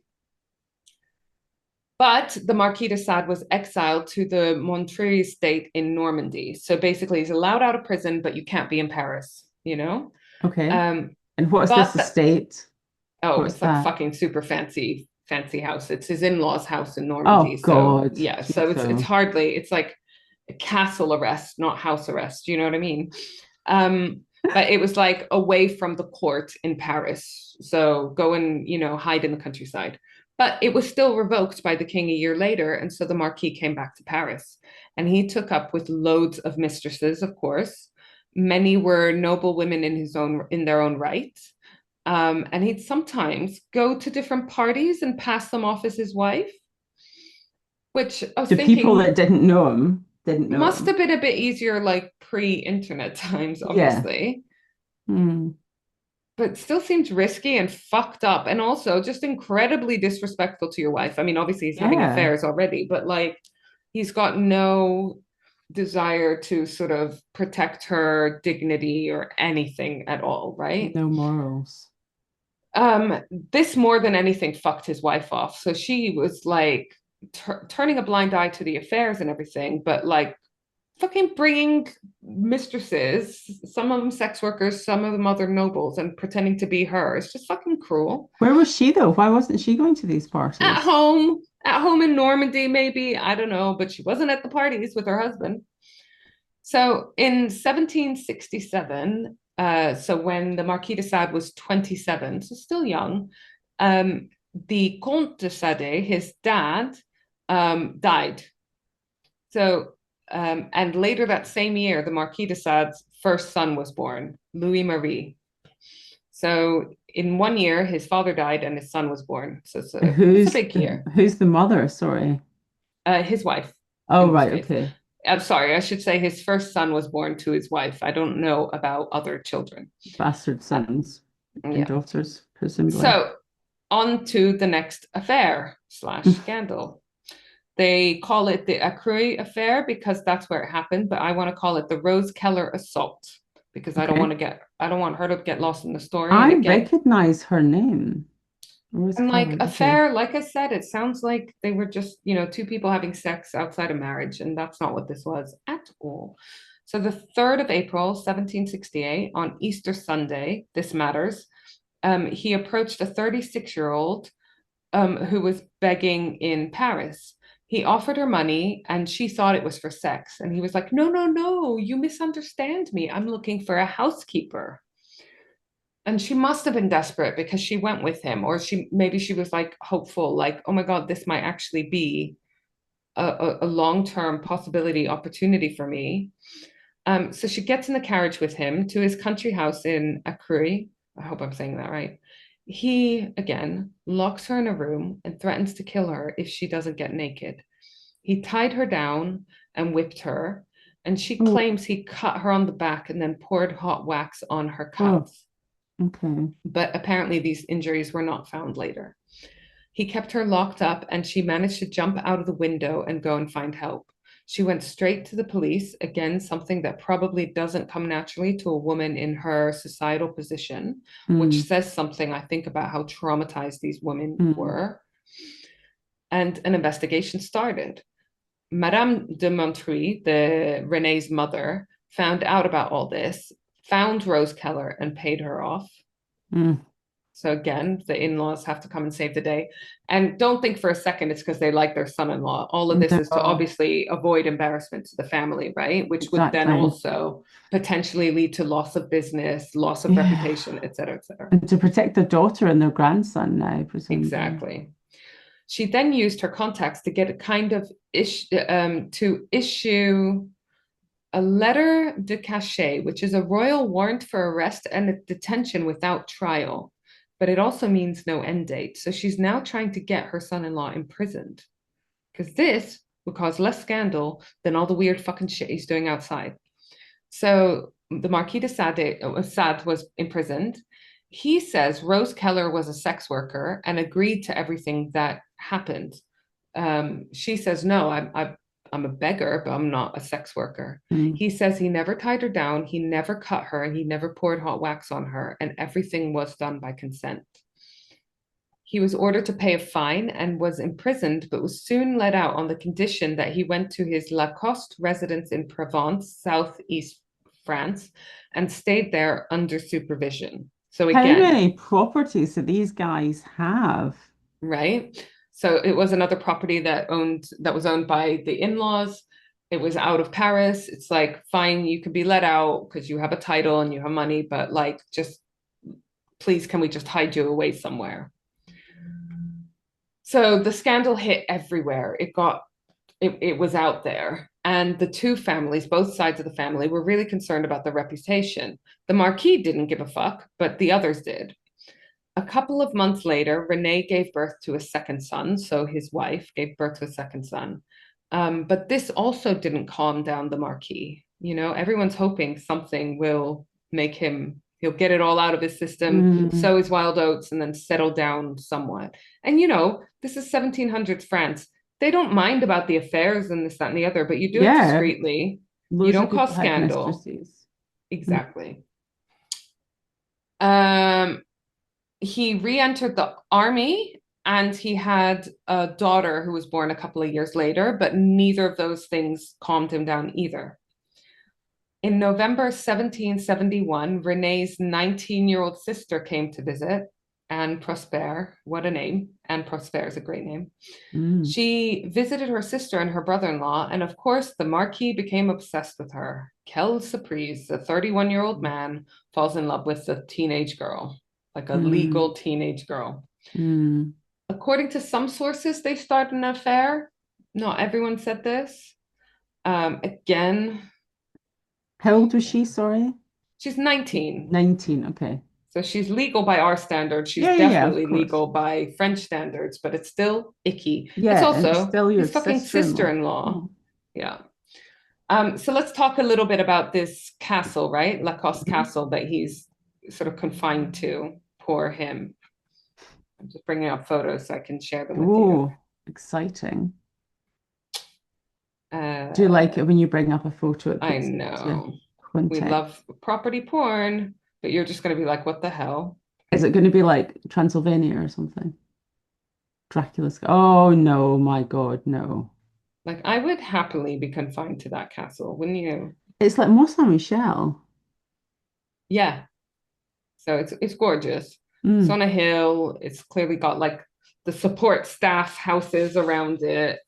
But the Marquis de Sade was exiled to the Montreuil estate in Normandy. So basically, he's allowed out of prison, but you can't be in Paris. Okay. Um, And what's this but estate? Oh, What's it's like that? fucking super fancy house. It's his in-laws' house in Normandy. Oh So God. yeah, so it's Jesus. hardly, it's like a castle arrest, not house arrest. You know what I mean? Um, but it was like away from the court in Paris. So go and, hide in the countryside. But it was still revoked by the king a year later. And so the Marquis came back to Paris and he took up with loads of mistresses, of course. Many were noble women in their own right. And he'd sometimes go to different parties and pass them off as his wife, which I was The people thinking that didn't know him didn't know must him. have been a bit easier, like pre-internet times, Yeah. obviously, Mm. but still seems risky and fucked up, and also just incredibly disrespectful to your wife. I mean, obviously he's having Yeah. affairs already, but like he's got no desire to sort of protect her dignity or anything at all, right? No morals. This more than anything fucked his wife off. So she was like turning a blind eye to the affairs and everything, but like fucking bringing mistresses, some of them sex workers, some of them other nobles, and pretending to be her. It's just fucking cruel. Where was she though? Why wasn't she going to these At parties? home, at home in Normandy, maybe, I don't know, but she wasn't at the parties with her husband. So in 1767, so when the Marquis de Sade was 27, so still young, the Comte de Sade, his dad, died. So, and later that same year, the Marquis de Sade's first son was born, Louis Marie. So in one year, his father died and his son was born. So it's a Who's big year. who's the mother? Sorry. His wife, Oh, in this right. case. Okay. I'm sorry, I should say his first son was born to his wife. I don't know about other children. Bastard Uh, sons and yeah. daughters, presumably. So on to the next affair slash scandal. They call it the Accruy affair because that's where it happened, but I want to call it the Rose Keller assault because Okay. I don't want her to get lost in the story. And I again, recognize her name. Rose and like Keller. Okay. affair, like I said, it sounds like they were just, two people having sex outside of marriage, and that's not what this was at all. So the 3rd of April, 1768, on Easter Sunday, this matters, he approached a 36-year-old who was begging in Paris. He offered her money and she thought it was for sex. And he was like, no, no, no, you misunderstand me. I'm looking for a housekeeper. And she must have been desperate because she went with him, or maybe she was like hopeful, like, oh my God, this might actually be a long-term possibility opportunity for me. So she gets in the carriage with him to his country house in Accruy. I hope I'm saying that right. He, again, locks her in a room and threatens to kill her if she doesn't get naked. He tied her down and whipped her, and she Oh, claims he cut her on the back and then poured hot wax on her oh, calves. okay. But apparently, these injuries were not found later. He kept her locked up and she managed to jump out of the window and go and find help. She went straight to the police, again, something that probably doesn't come naturally to a woman in her societal position, which Mm, says something, I think, about how traumatized these women mm. were. And an investigation started. Madame de Montreuil, the Renee's mother, found out about all this, found Rose Keller and paid her off. Mm. So again, the in-laws have to come and save the day. And don't think for a second it's because they like their son-in-law. All of this is to No, obviously avoid embarrassment to the family, right? Which would then exactly. also potentially lead to loss of business, loss of Yeah. reputation, et cetera, et cetera. And to protect their daughter and their grandson now, presumably. Exactly. She then used her contacts to get a kind of to issue a letter de cachet, which is a royal warrant for arrest and detention without trial. But it also means no end date. So she's now trying to get her son in law imprisoned because this would cause less scandal than all the weird fucking shit he's doing outside. So the Marquis de Sade was imprisoned. He says Rose Keller was a sex worker and agreed to everything that happened. She says, no, I'm a beggar, but I'm not a sex worker. Mm. He says he never tied her down, he never cut her, and he never poured hot wax on her, and everything was done by consent. He was ordered to pay a fine and was imprisoned, but was soon let out on the condition that he went to his Lacoste residence in Provence, southeast France, and stayed there under supervision. So How again, many properties do these guys have? right? So it was another property that was owned by the in-laws. It was out of Paris. It's like, fine, you could be let out because you have a title and you have money, but like, just please, can we just hide you away somewhere? So the scandal hit everywhere. It was out there. And the two families, both sides of the family, were really concerned about the reputation. The Marquis didn't give a fuck, but the others did. A couple of months later, Renee gave birth to a second son. So his wife gave birth to a second son. But this also didn't calm down the Marquis. You know, everyone's hoping something will make he'll get it all out of his system, Mm, sow his wild oats, and then settle down somewhat. And, you know, this is 1700s France. They don't mind about the affairs and this, that, and the other, but you do it yeah, discreetly. You loads of don't cause people had scandal. mistresses. Mm, Exactly. Um, he re-entered the army and he had a daughter who was born a couple of years later, but neither of those things calmed him down either. In November 1771, Renee's 19-year-old sister came to visit, Anne Prosper. What a name. Anne Prosper is a great name. mm. She visited her sister and her brother-in-law, and of course, the Marquis became obsessed with her. Quelle surprise, the 31-year-old man falls in love with a teenage girl, like a Mm, legal teenage girl. mm. According to some sources, they started an affair. Not everyone said this. Again, How old was she? Sorry. she's 19. 19. Okay. So she's legal by our standards. She's Yeah, yeah, yeah, of definitely course. legal by French standards, but it's still icky. It's Yeah, and it's also still your his fucking sister-in-law. sister-in-law. Oh. Yeah. So let's talk a little bit about this castle, right? Lacoste Mhm. Castle that he's sort of confined to. Poor him. I'm just bringing up photos so I can share them with you. Oh, exciting. Do you like Uh, it when you bring up a photo, it I puts it into know we context? love property porn, but you're just going to be like, what the hell? Is it going to be like Transylvania or something? Dracula's. Oh no, my God, no. Like, I would happily be confined to that castle, wouldn't you? It's like Mont Saint-Michel. Yeah. So it's gorgeous. It's Mm, on a hill. It's clearly got like the support staff houses around it.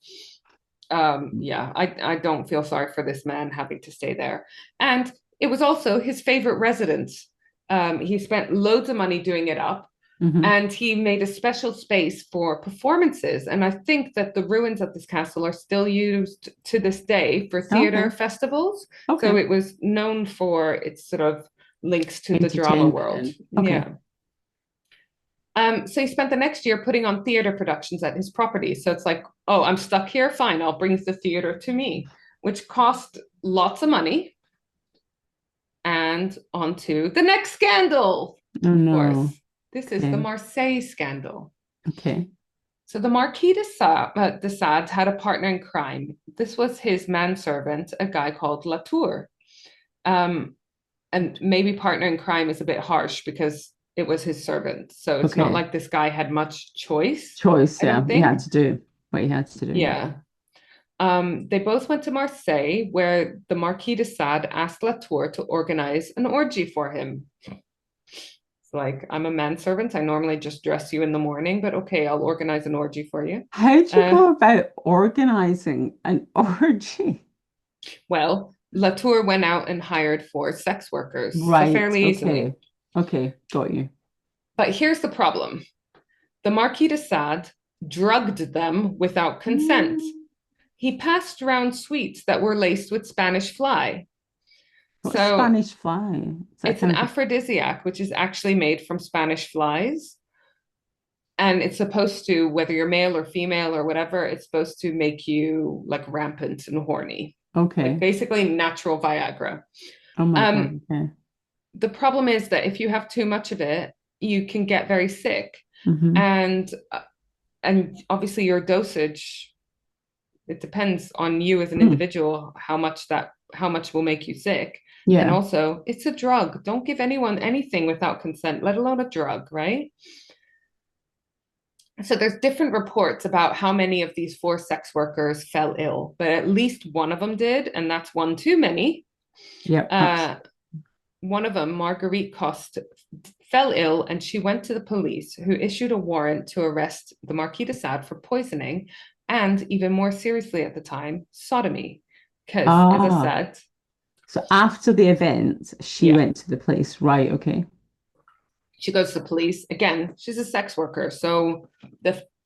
Yeah, I don't feel sorry for this man having to stay there. And it was also his favorite residence. He spent loads of money doing it up, hmm. and he made a special space for performances. And I think that the ruins of this castle are still used to this day for theater Okay, festivals. So okay. it was known for its sort of links to the drama Entertainment world. and okay. Yeah. So he spent the next year putting on theater productions at his property. So it's like, oh, I'm stuck here. Fine, I'll bring the theater to me, which cost lots of money. And on to the next scandal. Oh Of no. course, this is the Okay, Marseille scandal. okay. So the de Sade had a partner in crime. This was his manservant, a guy called Latour. Um, and maybe partner in crime is a bit harsh because it was his servant. So it's not Okay. like this guy had much choice, Choice, I yeah. don't He had think. to do what he had to do, yeah. Yeah. They both went to Marseille, where the Marquis de Sade asked Latour to organize an orgy for him. It's like, I'm a manservant. I normally just dress you in the morning, but okay, I'll organize an orgy for you. How do you Uh, go about organizing an orgy? well, Latour went out and hired four sex workers, so Right, fairly easily. okay. Okay, got you. But here's the problem. The Marquis de Sade drugged them without consent. Mm, He passed around sweets that were laced with Spanish fly. what's So Spanish fly? Is that it's an kind of a aphrodisiac, which is actually made from Spanish flies. And it's supposed to, whether you're male or female or whatever, it's supposed to make you like rampant and horny, like okay. basically natural Viagra. Oh my Um, God, okay. the problem is that if you have too much of it, you can get very sick. Hmm. And obviously your dosage, it depends on you as an Mm, individual how much will make you sick. And yeah. also, it's a drug. Don't give anyone anything without consent, let alone a drug, right? So there's different reports about how many of these four sex workers fell ill, but at least one of them did, and that's one too many. Yep, Uh, One of them, Marguerite, cost fell ill, and she went to the police, who issued a warrant to arrest the Marquis de Sade for poisoning and, even more seriously at the time, sodomy. Because, as I Ah, said, so after the event, she yeah, went to the police. Right, okay. she goes to the police. Again, she's a sex worker. So,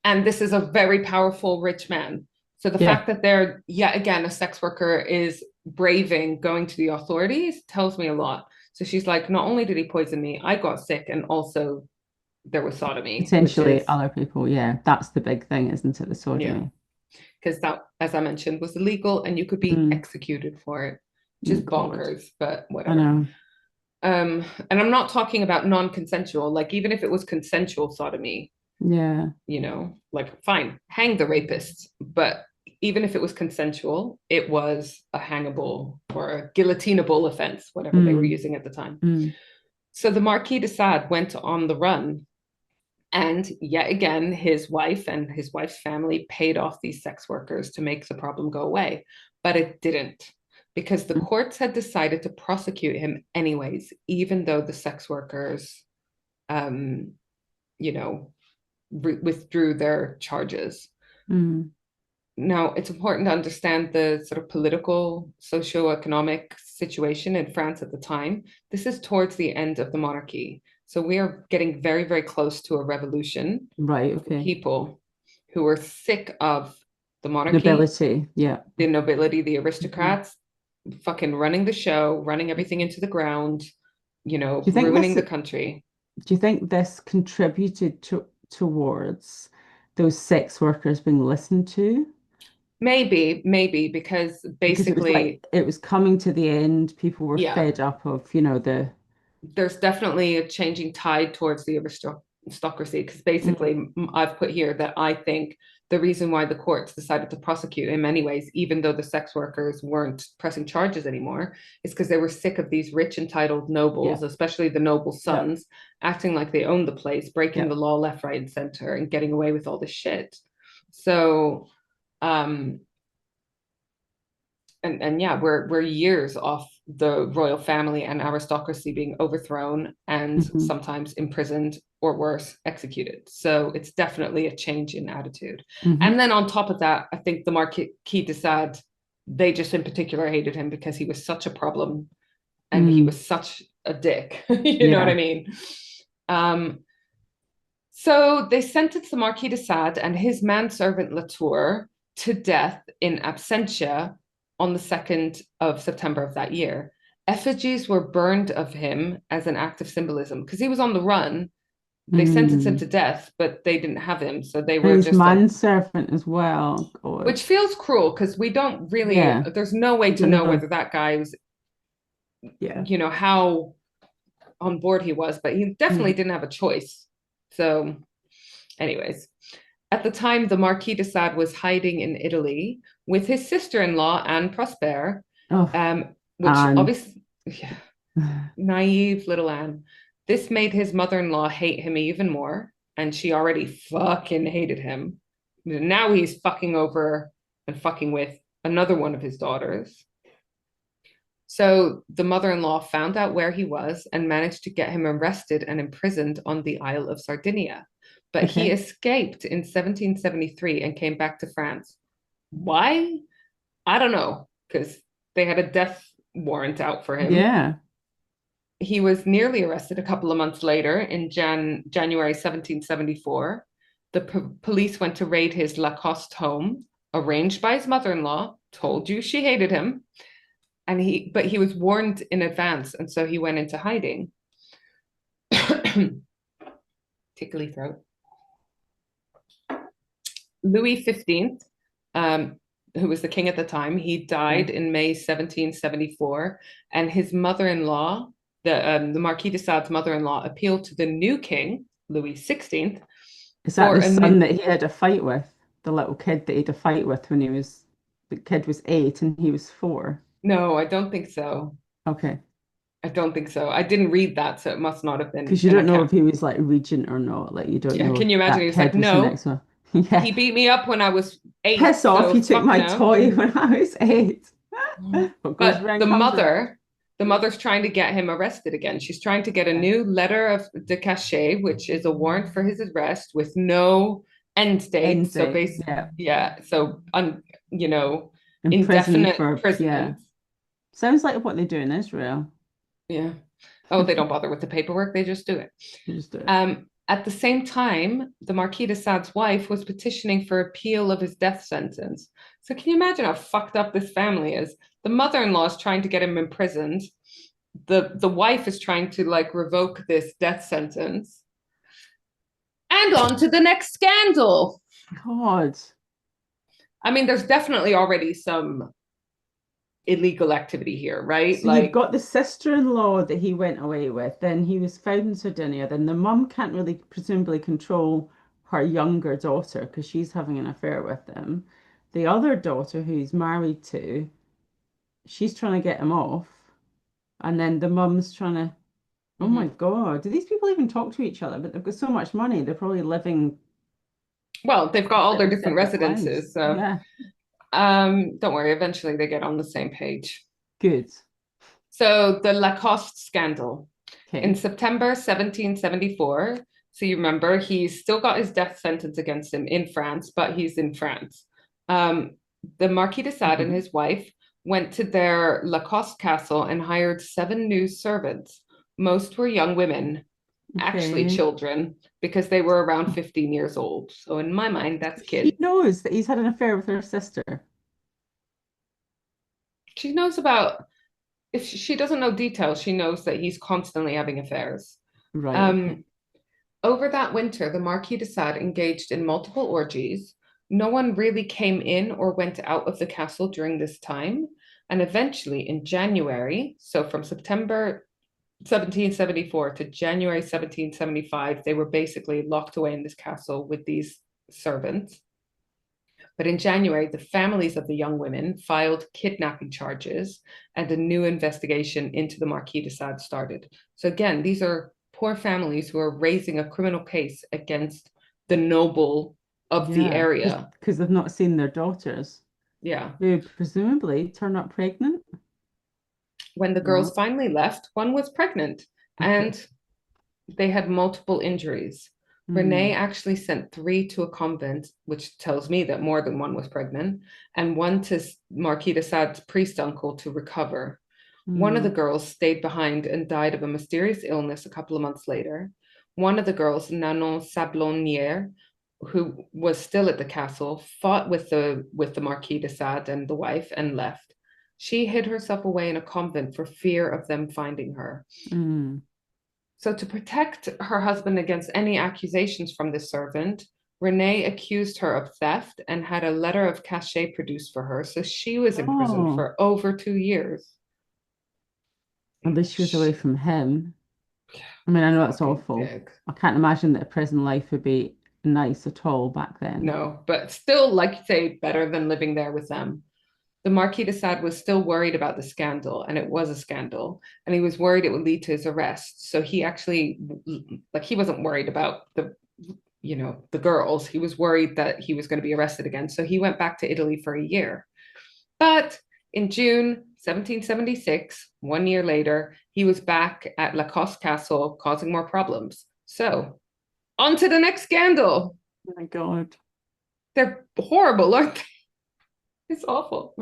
and this is a very powerful, rich man. So the Yeah. fact that they're, yet again, a sex worker is braving going to the authorities tells me a lot. So she's like, not only did he poison me, I got sick, and also there was sodomy, which Potentially is, other people. Yeah, that's the big thing, isn't it? The yeah, sodomy. because that, as I mentioned, was illegal and you could be Mm. executed for it, which Oh, is God. bonkers, but I whatever. know. And I'm not talking about non-consensual, like even if it was consensual sodomy, Yeah. like fine, hang the rapists. But even if it was consensual, it was a hangable or a guillotinable offense, whatever they were Mm. using at the time. Mm. So the Marquis de Sade went on the run. And yet again, his wife and his wife's family paid off these sex workers to make the problem go away. But it didn't, because the Mm. courts had decided to prosecute him anyways, even though the sex workers, um, you know, withdrew their charges. Mm. Now, it's important to understand the sort of political, socio-economic situation in France at the time. This is towards the end of the monarchy. So we are getting very, very close to a revolution Right, of okay. people who were sick of the monarchy, Nobility. Yeah. the nobility, the Mhm. aristocrats, fucking running the show, running everything into the ground, Do you think ruining this the country. do you think this contributed towards those sex workers being listened to? Maybe, because Because it was like basically, it was coming to the end, people were yeah, fed up of, the there's definitely a changing tide towards the aristocracy, because Mm. basically I've put here that I think the reason why the courts decided to prosecute him anyways, even though the sex workers weren't pressing charges anymore, is because they were sick of these rich entitled Yeah, nobles, especially the noble yeah, sons, acting like they owned the place, breaking yeah. the law left, right, and center, and getting away with all this shit. So um and yeah, we're years off the royal family and aristocracy being overthrown and Hmm. sometimes imprisoned or worse, executed. So it's definitely a change in attitude. Hmm. And then on top of that, I think the Marquis de Sade, they just in particular hated him because he was such a problem and he Mm. was such a dick. You know what I Yeah. mean? Um, so they sentenced the Marquis de Sade and his manservant Latour to death in absentia on the 2nd of September of that year. Effigies were burned of him as an act of symbolism because he was on the run. They sentenced him Mm. to death, but they didn't have him. So they And were his just like, manservant as well. God. which feels cruel because we don't really, Yeah. there's no way I to don't know know. whether that guy was, Yeah. how on board he was, but he definitely Mm. didn't have a choice. So, anyways, at the time, the Marquis de Sade was hiding in Italy with his sister-in-law, Anne Prosper, Oh, which and obviously, yeah, naive little Anne. This made his mother-in-law hate him even more, and she already fucking hated him. Now he's fucking over and fucking with another one of his daughters. So the mother-in-law found out where he was and managed to get him arrested and imprisoned on the Isle of Sardinia. But he okay. escaped in 1773 and came back to France. Why? I don't know, because they had a death warrant out for him. Yeah. He was nearly arrested a couple of months later in January 1774. The police went to raid his Lacoste home, arranged by his mother-in-law, told you she hated him, but he was warned in advance, and so he went into hiding. Tickly throat. Louis 15th, who was the king at the time, he Yeah. died in May 1774, and his mother-in-law, the Marquis de Sade's mother-in-law, appealed to the new king, Louis 16th, Is that for the a son new. that he had a fight with? The little kid that he had a fight with when the kid was 8 and he was 4. No, I don't think so. Okay. I don't think so. I didn't read that, so it must not have been, Because you and I don't know can't. if he was like regent or not. Like you don't Yeah, know if can you imagine? that He was like, kid was the no, next one. he Yeah. beat me up when I was 8, Piss off, so you took fuck my no. toy when I was 8. What goes But around the comes around. mother the mother's trying to get him arrested again. She's trying to get a new letter of de cachet, which is a warrant for his arrest with no end date. End So date. basically, Yeah. yeah. So, you know, Imprisoned indefinite for, yeah. imprisonment. Sounds like what they do in Israel. Yeah. Oh, they don't bother with the paperwork. They just do it. They just do it. At the same time, the Marquis de Sade's wife was petitioning for appeal of his death sentence. So can you imagine how fucked up this family is? The mother-in-law is trying to get him imprisoned. The wife is trying to like revoke this death sentence. And on to the next scandal. God. I mean, there's definitely already some illegal activity here, right? So you've Like, got the sister-in-law that he went away with, then he was found in Sardinia, then the mum can't really presumably control her younger daughter because she's having an affair with him. The other daughter who he's married to, she's trying to get him off. And then the mum's trying to, oh my mhm. God, do these people even talk to each other? But they've got so much money, they're probably living Well, they've got all their completely different separate lives. residences. So Yeah, don't worry, eventually they get on the same page. good. So the Lacoste scandal in Okay. September 1774. So you remember he's still got his death sentence against him in France, but he's in France. Um, the Marquis de Sade and Mhm. his wife went to their Lacoste castle and hired 7 new servants. Most were young women, actually Okay. children, because they were around 15 years old. So in my mind, that's She kids. knows that he's had an affair with her sister. She knows about, if she doesn't know details, she knows that he's constantly having affairs. Right, okay. Um, Over that winter, the Marquis de Sade engaged in multiple orgies. No one really came in or went out of the castle during this time. And eventually, in January, so from September 1774 to January 1775, they were basically locked away in this castle with these servants. But in January, the families of the young women filed kidnapping charges and a new investigation into the Marquis de Sade started. So again, these are poor families who are raising a criminal case against the noble of the Yeah, area. because they've not seen their daughters, Yeah. who presumably turn up pregnant. When the girls No. finally left, one was pregnant Okay. and they had multiple injuries. Renee Mm. actually sent 3 to a convent, which tells me that more than one was pregnant, and one to Marquis de Sade's priest uncle to recover. One of the Mm. girls stayed behind and died of a mysterious illness a couple of months later. One of the girls, Nanon Sablonnière, who was still at the castle, fought with the Marquis de Sade and the wife and left. She hid herself away in a convent for fear of them finding her. Mm. So, to protect her husband against any accusations from this servant, Renee accused her of theft and had a letter of cachet produced for her. So, she was imprisoned Oh, for over 2 years. at least she was away from him. I mean, I know that's Fucking awful. dick. I can't imagine that a prison life would be nice at all back then. No, but still, like you say, better than living there with them. The Marquis de Sade was still worried about the scandal, and it was a scandal, and he was worried it would lead to his arrest. So he actually, like, he wasn't worried about the girls. He was worried that he was going to be arrested again. So he went back to Italy for a year. But in June 1776, 1 year later, he was back at Lacoste Castle, causing more problems. So on to the next scandal. Oh my God. They're horrible, aren't they? It's awful.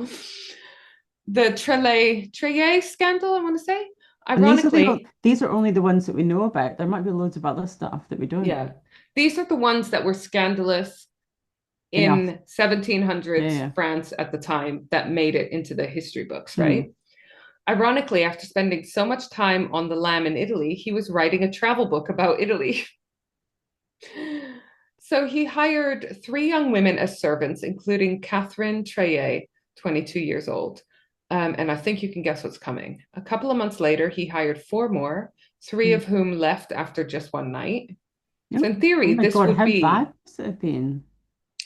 The Trele scandal, I want to say. And Ironically, these are only the ones that we know about. There might be loads of other stuff that we don't. yeah, these are the ones that were scandalous Enough. in Yeah, 1700s yeah. France at the time that made it into the history books, Hmm. right? Ironically, after spending so much time on the lam in Italy, he was writing a travel book about Italy. So he hired 3 young women as servants, including Catherine Treillet, 22 years old. And I think you can guess what's coming. A couple of months later, he hired 4 more, 3 Hmm. of whom left after just one night. So Oh, in oh theory, my this God, would how be bad must it have been?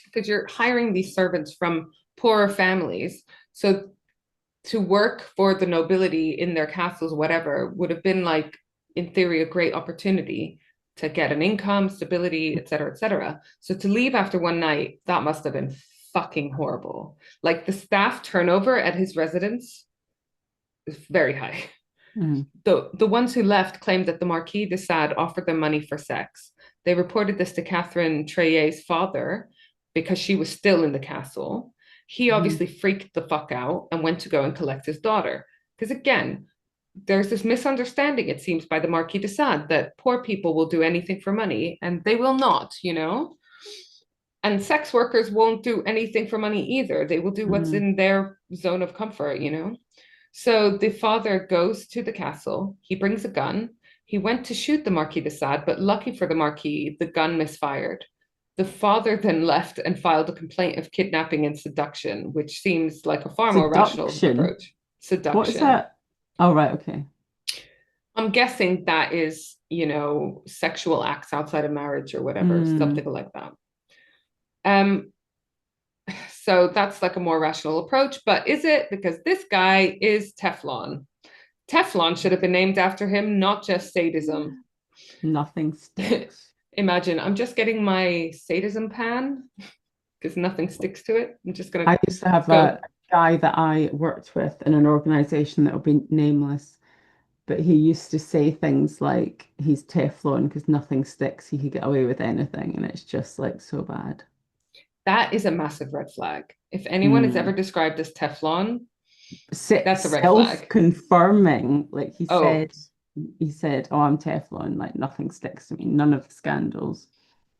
because you're hiring these servants from poorer families. So to work for the nobility in their castles, whatever, would have been like, in theory, a great opportunity to get an income, stability, et cetera, et cetera. So to leave after one night, that must have been fucking horrible. Like the staff turnover at his residence is very high. Mm. The ones who left claimed that the Marquis de Sade offered them money for sex. They reported this to Catherine Treyer's father because she was still in the castle. He Mm. obviously freaked the fuck out and went to go and collect his daughter. Because again, there's this misunderstanding, it seems, by the Marquis de Sade that poor people will do anything for money, and they will not, you know? And sex workers won't do anything for money either. They will do what's Mm. in their zone of comfort, you know? So the father goes to the castle. He brings a gun. He went to shoot the Marquis de Sade, but lucky for the Marquis, the gun misfired. The father then left and filed a complaint of kidnapping and seduction, which seems like a far more rational Seduction. approach. What is Seduction. that? Oh, right. Okay. I'm guessing that is, you know, sexual acts outside of marriage or whatever, Mm. something like that. Um, so that's like a more rational approach, but is it? Because this guy is Teflon. Teflon should have been named after him, not just sadism. Nothing sticks. Imagine, I'm just getting my sadism pan because nothing sticks to it. I'm just gonna I used to have a go. guy that I worked with in an organization that will be nameless, but he used to say things like he's Teflon because nothing sticks. He could get away with anything, and it's just like so bad. That is a massive red flag. If anyone is ever Mm. described as Teflon, that's a red flag. Self-confirming, like Oh, he said, "Oh, I'm Teflon. Like nothing sticks to me. None of the scandals."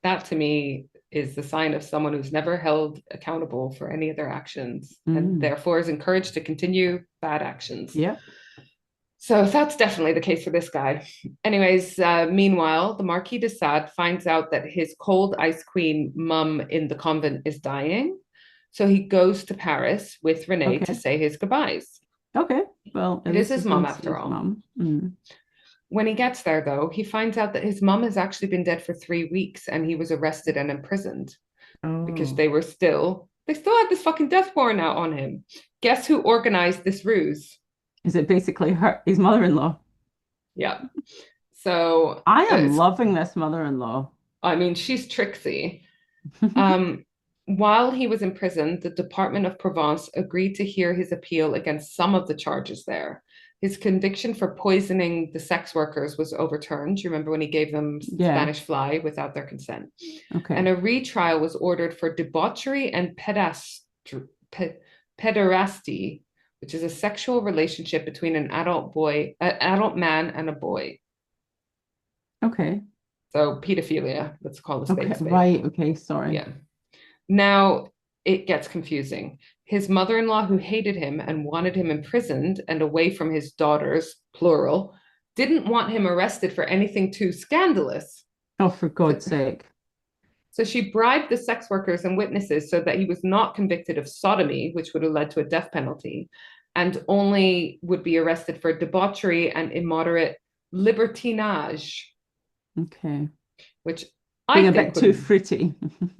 that to me is the sign of someone who's never held accountable for any of their actions and Mm. therefore is encouraged to continue bad actions. Yep. So that's definitely the case for this guy. Anyways, meanwhile, the Marquis de Sade finds out that his cold ice queen mum in the convent is dying. So he goes to Paris with Renee to Okay. say his goodbyes. Okay. Well, at It is least his he's mum going to see after his all. mum. Mm. When he gets there, though, he finds out that his mum has actually been dead for 3 weeks and he was arrested and imprisoned because Oh, they still had this fucking death warrant out on him. Guess who organized this ruse? is it basically his mother-in-law? Yeah. So, I am loving this mother-in-law. I mean, she's tricksy. Um, while he was in prison, the Department of Provence agreed to hear his appeal against some of the charges there. His conviction for poisoning the sex workers was overturned. You remember when he gave them Yeah. Spanish fly without their consent? And Okay. a retrial was ordered for debauchery and pederasty, which is a sexual relationship between an adult man and a boy. Okay. So pedophilia, let's call a spade Okay. a spade. Right. Okay. Sorry. Yeah. Now it gets confusing. His mother in law, who hated him and wanted him imprisoned and away from his daughters, plural, didn't want him arrested for anything too scandalous. Oh, for So, God's sake. so she bribed the sex workers and witnesses so that he was not convicted of sodomy, which would have led to a death penalty, and only would be arrested for debauchery and immoderate libertinage, Okay. which Being I a think bit too would, fruity.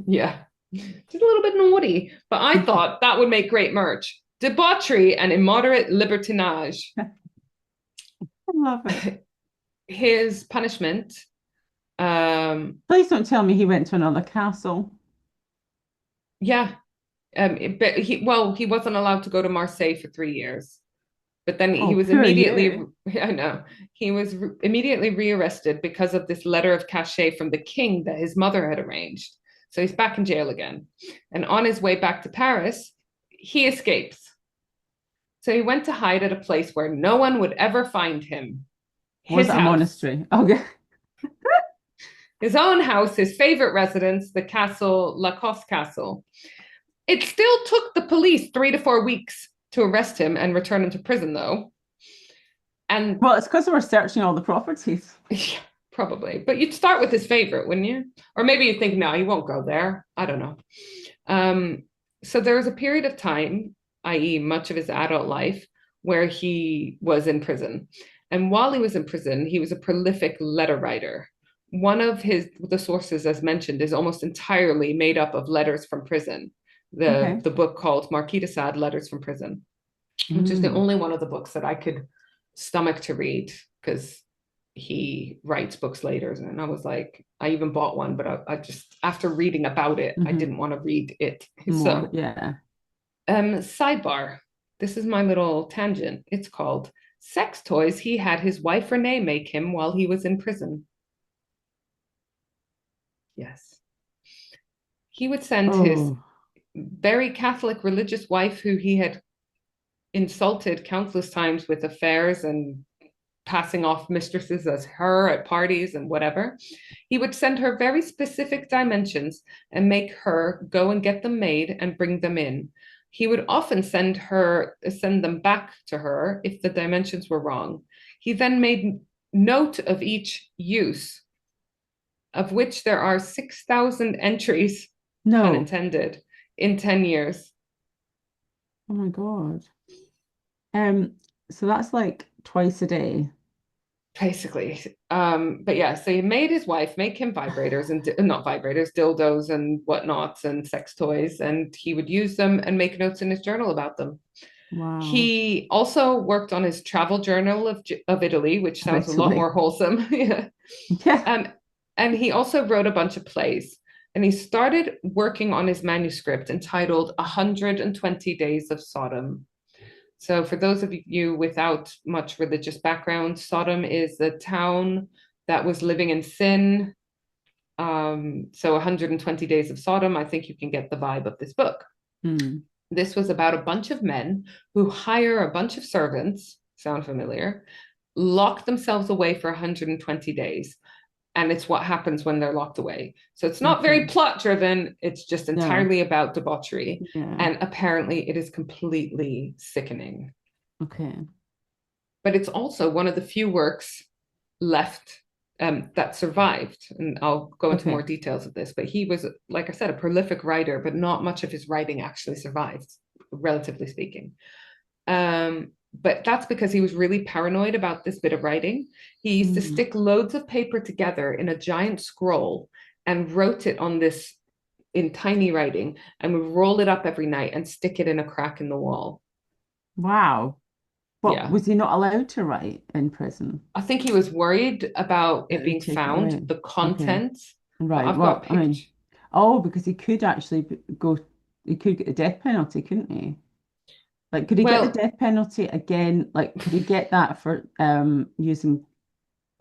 yeah, just a little bit naughty. But I thought that would make great merch. Debauchery and immoderate libertinage. I love it. His punishment, um, Please don't tell me he went to another castle. yeah, but he wasn't allowed to go to Marseille for 3 years. But then he Oh, was poor immediately, you. I know, he was immediately rearrested because of this letter of cachet from the king that his mother had arranged. So he's back in jail again. And on his way back to Paris, he escapes. So he went to hide at a place where no one would ever find him. Was His it a house, monastery? Okay. his own house, his favorite residence, the castle, Lacoste Castle. It still took the police 3 to 4 weeks to arrest him and return him to prison, though. And Well, it's because they were searching all the properties. yeah, probably, but you'd start with his favorite, wouldn't you? Or maybe you think, no, he won't go there. I don't know. Um, so there was a period of time, i.e., much of his adult life, where he was in prison. And while he was in prison, he was a prolific letter writer. One of the sources, as mentioned, is almost entirely made up of letters from prison. The Okay. the book called Marquis de Sade, Letters from Prison, which is the Mm. only one of the books that I could stomach to read because he writes books later. And I was like, I even bought one, but I just, after reading about it, I Hmm. didn't want to read it. More. So, Yeah. sidebar. This is my little tangent. It's called Sex toys he had his wife Renee make him while he was in prison. Yes. He would send his Oh, very Catholic religious wife, who he had insulted countless times with affairs and passing off mistresses as her at parties and whatever. He would send her very specific dimensions and make her go and get them made and bring them in. He would often send them back to her if the dimensions were wrong. He then made note of each use, of which there are 6,000 entries, pun no. intended, in 10 years. Oh my God. So that's like twice a day. Basically. But yeah, so he made his wife make him vibrators and not vibrators, dildos and whatnots and sex toys, and he would use them and make notes in his journal about them. Wow. He also worked on his travel journal of Italy, which Of sounds a lot more Italy. wholesome. Yeah. Yeah. Um, and he also wrote a bunch of plays. And he started working on his manuscript entitled 120 Days of Sodom. So, for those of you without much religious background, Sodom is a town that was living in sin. So, 120 Days of Sodom, I think you can get the vibe of this book. Hmm. This was about a bunch of men who hire a bunch of servants, sound familiar, lock themselves away for 120 days. And it's what happens when they're locked away. So it's not Okay. very plot driven, it's just No. entirely about debauchery. Yeah. And apparently, it is completely sickening. Okay. But it's also one of the few works left that survived. And I'll go into more Okay. details of this. But he was, like I said, a prolific writer, but not much of his writing actually survived, relatively speaking. But that's because he was really paranoid about this bit of writing. He used to Hmm. stick loads of paper together in a giant scroll and wrote it on this in tiny writing and would roll it up every night and stick it in a crack in the wall. Wow. What Yeah. was he not allowed to write in prison? I think he was worried about That it they being take it found, away. the Okay. content, but Right. I've got Well, I mean, pictures. oh, because he could actually go, he could get the death penalty, couldn't he? Like, could he get the Well, death penalty again? Like, could he get that for using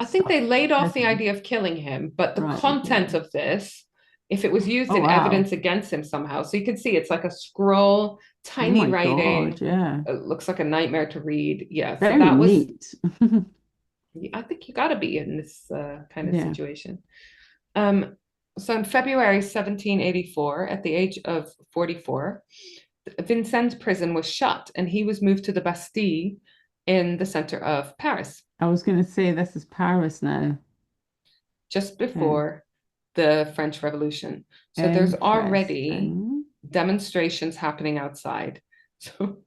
I think stuff they laid in off the prison? idea of killing him, but the Right. content Okay. of this, if it was used Oh, in wow. evidence against him somehow, so you can see it's like a scroll, Oh tiny my God. writing, Yeah. it looks like a nightmare to read. Yeah, so Very that was, neat. I think you got to be in this kind of Yeah. situation. Um, so in February 1784, at the age of 44, Vincennes prison was shut and he was moved to the Bastille in the center of Paris, I was going to say this is Paris now. just Okay. before the French Revolution. So there's already Interesting. demonstrations happening outside. So,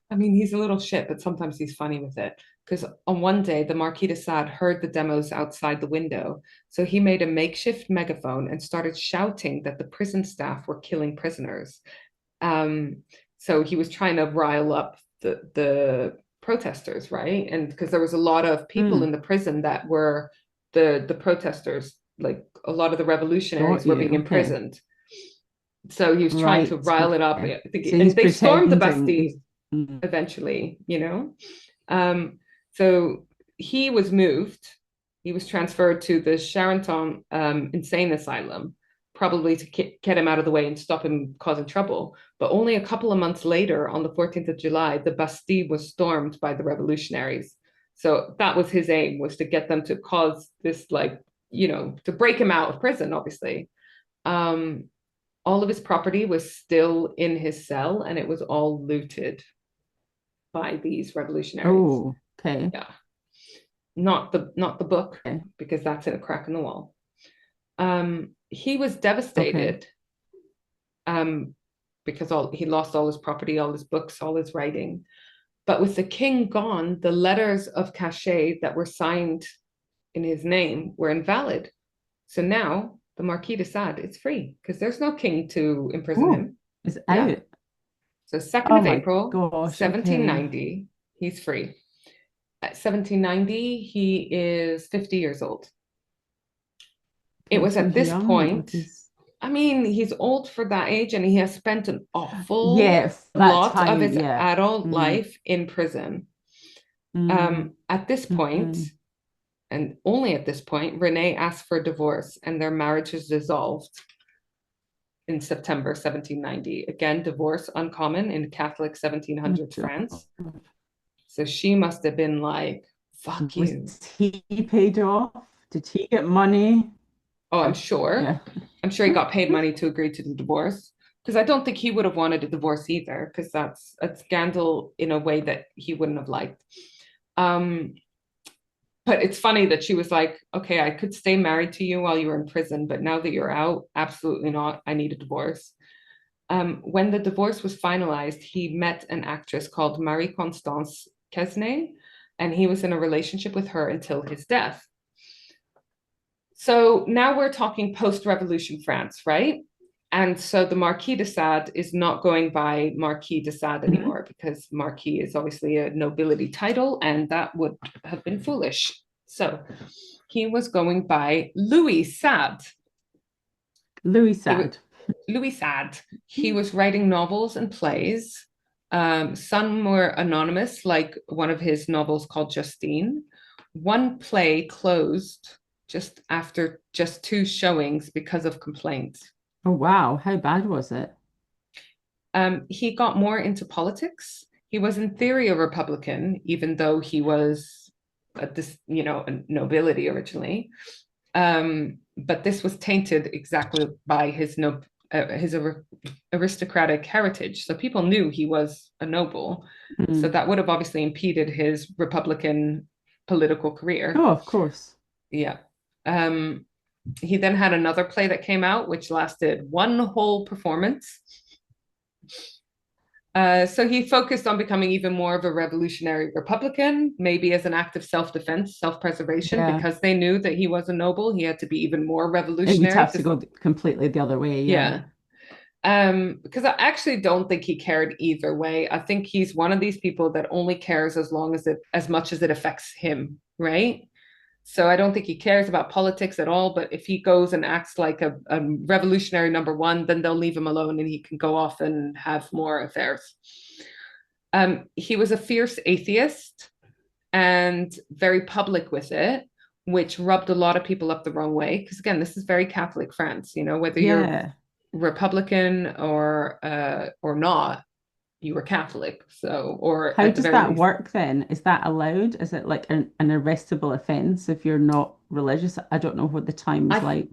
I mean, he's a little shit, but sometimes he's funny with it. Because on one day, the Marquis de Sade heard the demos outside the window. So he made a makeshift megaphone and started shouting that the prison staff were killing prisoners. Um, so he was trying to rile up the protesters, right? And because there was a lot of people Hmm. in the prison that were the protesters, like a lot of the Got revolutionaries were you. being Okay. imprisoned. So he was trying to Right. rile it up. Okay. So And he's they stormed the pretending Bastille he's. Mm. eventually, you know? So he was moved. He was transferred to the Charenton insane asylum, probably to get him out of the way and stop him causing trouble. But only a couple of months later, on the 14th of July, the Bastille was stormed by the revolutionaries. So that was his aim, was to get them to cause this, like, to break him out of prison, obviously. Um, all of his property was still in his cell and it was all looted by these revolutionaries. Oh, okay. Yeah, not the book, Okay. because that's in a crack in the wall. He was Okay. devastated because he lost all his property, all his books, all his writing. But with the king gone, the letters of cachet that were signed in his name were invalid. So now the Marquis de Sade is free because there's no king to imprison Oh, him. it's Yeah. out. So 2nd Oh of my April, gosh. Okay. 1790, he's free. At 1790, he is 50 years old. It Okay. was So at he's this young with point, his. I mean, he's old for that age and he has spent an awful Yeah, for that lot of time. his Yeah. adult Mm. life in prison. At this point, Mm. and only at this point, Renee asked for a divorce and their marriage was dissolved in September 1790. Again, divorce uncommon in Catholic 1700s France. So she must have been like, fuck Was you. he paid off? Did he get money? Oh, I'm Or, sure. yeah. I'm sure he got paid money to agree to the divorce. Because I don't think he would have wanted a divorce either, because that's a scandal in a way that he wouldn't have liked. Um, but it's funny that she was like, okay, I could stay married to you while you were in prison, but now that you're out, absolutely not. I need a divorce. When the divorce was finalized, he met an actress called Marie Constance Quesnay, and he was in a relationship with her until his death. So now we're talking post-revolution France, right? And so the Marquis de Sade is not going by Marquis de Sade Mhm. anymore because Marquis is obviously a nobility title and that would have been foolish. So he was going by Louis Sade. Louis He was Sade. Louis Sade. He was writing novels and plays. Some were anonymous, like one of his novels called Justine. One play closed just after just two showings because of complaints. Oh, wow. How bad was it? He got more into politics. He was in theory a Republican, even though he was a nobility originally. But this was tainted exactly by his aristocratic heritage. So people knew he was a noble. So Mm. that would have obviously impeded his Republican political career. Oh, of course. Yeah. Um, he then had another play that came out, which lasted one whole performance. So he focused on becoming even more of a revolutionary Republican, maybe as an act of self-defense, self-preservation, Yeah. because they knew that he was a noble. He had to be even more It would revolutionary have to to, go completely the other way. Yeah. yeah. Because I actually don't think he cared either way. I think he's one of these people that only cares as much as it affects him, right? So I don't think he cares about politics at all. But if he goes and acts like a revolutionary number one, then they'll leave him alone and he can go off and have more affairs. He was a fierce atheist and very public with it, which rubbed a lot of people up the wrong way. Because again, this is very Catholic France. You know, whether you're Yeah. Republican or not, you were Catholic. So, or How at the does very that least, work then? Is that allowed? Is it like an arrestable offense if you're not religious? I don't know what the time's I like.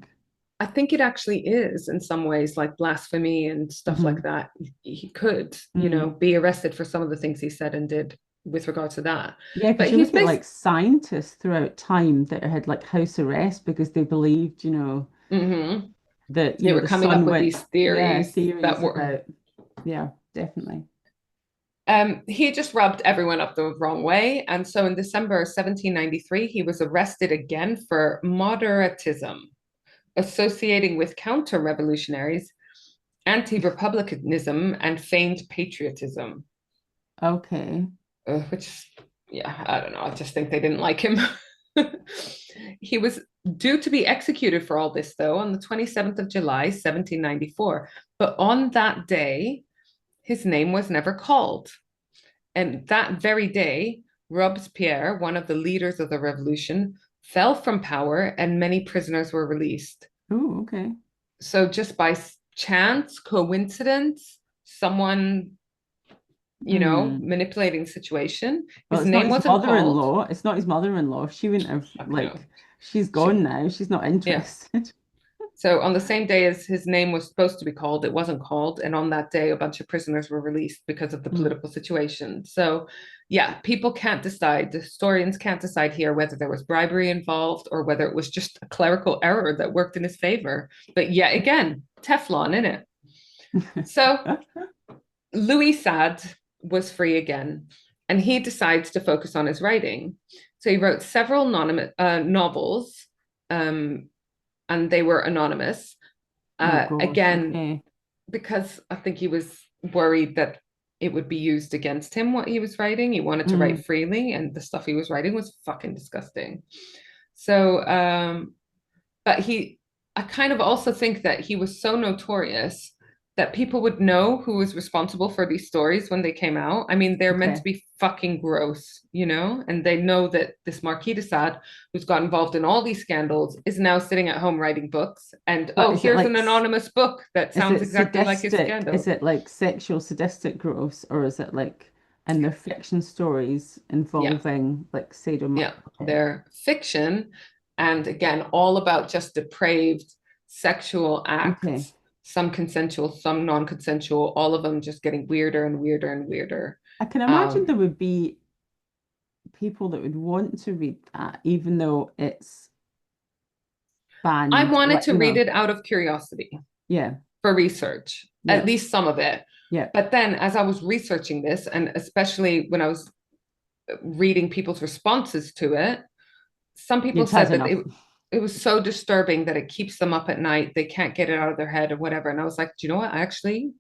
I think it actually is in some ways like blasphemy and stuff like Hmm. that. He could, Mm. be arrested for some of the things he said and did with regard to that. Yeah, But because you he's look at based. like scientists throughout time that had like house arrest because they believed, Mhm. that, They were the coming up sun with went, these yeah, theories that theories were. about, yeah, definitely. He just rubbed everyone up the wrong way. And so in December 1793, he was arrested again for moderatism, associating with counter revolutionaries, anti republicanism, and feigned patriotism, Okay. which, yeah, I don't know. I just think they didn't like him. He was due to be executed for all this, though, on the 27th of July, 1794. But on that day, his name was never called. And that very day, Robespierre, one of the leaders of the revolution, fell from power and many prisoners were released. Oh, okay. So, just by chance, coincidence, someone, Hmm. manipulating the situation, Well, his it's not name his wasn't called. mother-in-law. It's not his mother-in-law. She wouldn't have Fuck no. like she's She, gone now. She's not yeah. interested. So on the same day as his name was supposed to be called, it wasn't called. And on that day, a bunch of prisoners were released because of the Mm. political situation. So, yeah, people can't decide, the historians can't decide here whether there was bribery involved or whether it was just a clerical error that worked in his favor. But yeah, again, Teflon in it. So Louis Sade was free again, and he decides to focus on his writing. So he wrote several novels, um, and they were anonymous. Oh gosh, Again, okay. because I think he was worried that it would be used against him what he was writing. He wanted to Mm. write freely, and the stuff he was writing was fucking disgusting. So, but I kind of also think that he was so notorious that people would know who was responsible for these stories when they came out. I mean, they're meant to Okay. be fucking gross, you know? And they know that this Marquis de Sade, who's got involved in all these scandals, is now sitting at home writing books. And But oh, is it here's like, an anonymous book that is sounds it exactly like his sadistic? Is scandal. it like sexual sadistic gross, or is it like, and they're fiction stories Yeah, involving like yeah. sadomasochism? They're fiction. And again, all about just depraved sexual Okay. acts, some consensual, some non-consensual, all of them just getting weirder and weirder and weirder. I can imagine Um, there would be people that would want to read that, even though it's I banned, wanted like, to read it out of curiosity yeah, for research, at yeah, least some of it. yeah. But then as I was researching this, and especially when I was reading people's responses to it, some people You'd had said that enough. it was so disturbing that it keeps them up at night. They can't get it out of their head or whatever. And I was like, do you know what? I actually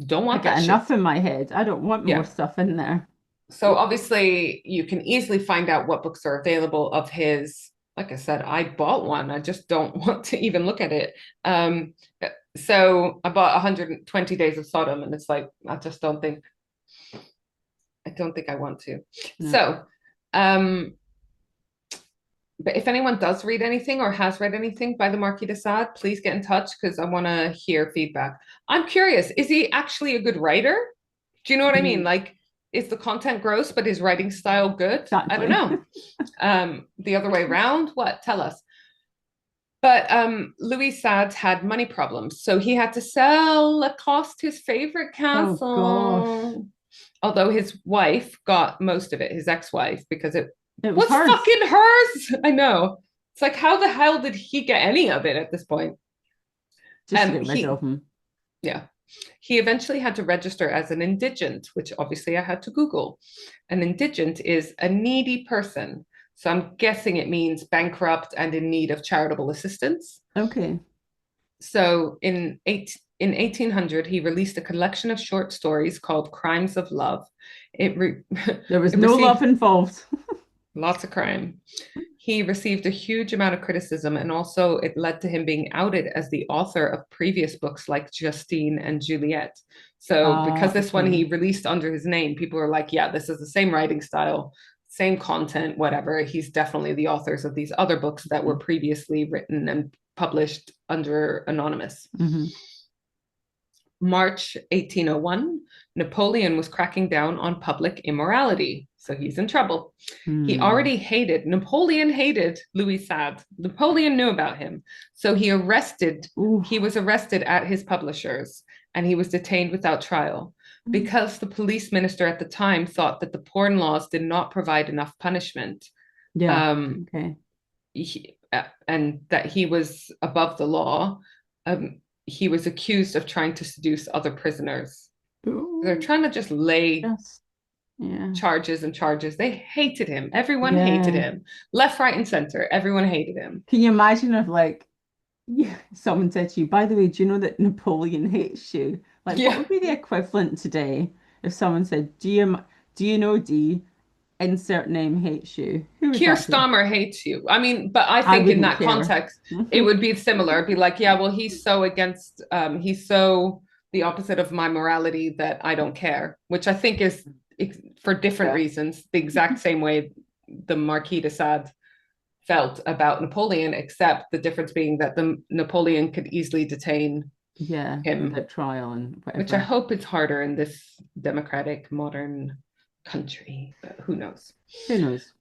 don't I want got that shit. enough in my head. I don't want more Yeah. stuff in there. So obviously you can easily find out what books are available of his. Like I said, I bought one. I just don't want to even look at it. Um, so I bought 120 Days of Sodom, and it's like I don't think I want to. No. So, um, but if anyone does read anything or has read anything by the Marquis de Sade, please get in touch because I want to hear feedback. I'm curious, is he actually a good writer? Do you know what I mean? Mm, Like, is the content gross, but his writing style good? I don't exactly. know. The other way around, what? Tell us. But Louis Sade had money problems, so he had to sell Lacoste, his favorite Oh gosh. castle. Although his wife got most of it, his ex-wife, because it It was was hers. fucking hers. I know. It's like, how the hell did he get any of it at this point? Just to get rid He, of him. yeah, he eventually had to register as an indigent, which obviously I had to Google. An indigent is a needy person. So I'm guessing it means bankrupt and in need of charitable assistance. Okay. So in 1800, he released a collection of short stories called Crimes of Love. It re- There was it no love received involved. lots of crime. He received a huge amount of criticism, and also it led to him being outed as the author of previous books like Justine and Juliet. So, because Ah, this one okay. he released under his name, people are like, yeah, this is the same writing style, same content, whatever. He's definitely the authors of these other books that were previously written and published under anonymous. Mm-hmm. March 1801, Napoleon was cracking down on public immorality. So he's in trouble. Hmm. Napoleon hated Louis Sade. Napoleon knew about him. So Ooh. he was arrested at his publisher's and he was detained without trial because the police minister at the time thought that the porn laws did not provide enough punishment. Yeah. Um, Okay. and that he was above the law. He was accused of trying to seduce other prisoners. They're Ooh. trying to just lay Just, yeah. charges and charges. They hated him. Everyone hated Yeah. him. Left, right, and center. Everyone hated him. Can you imagine if like yeah, someone said to you, by the way, do you know that Napoleon hates you? Like, what Yeah. would be the equivalent today if someone said, do you know D, insert name hates you? Who would Keir that be? Starmer hates you. I mean, but I I think in wouldn't that care. context, it would be similar. It'd be like, yeah, well, he's so against, he's so the opposite of my morality that I don't care, which I think is for different Yeah. reasons, the exact same way the Marquis de Sade felt about Napoleon, except the difference being that the Napoleon could easily detain Yeah, him, without trial and which I whatever. hope is harder in this democratic modern country, but who knows? Who knows?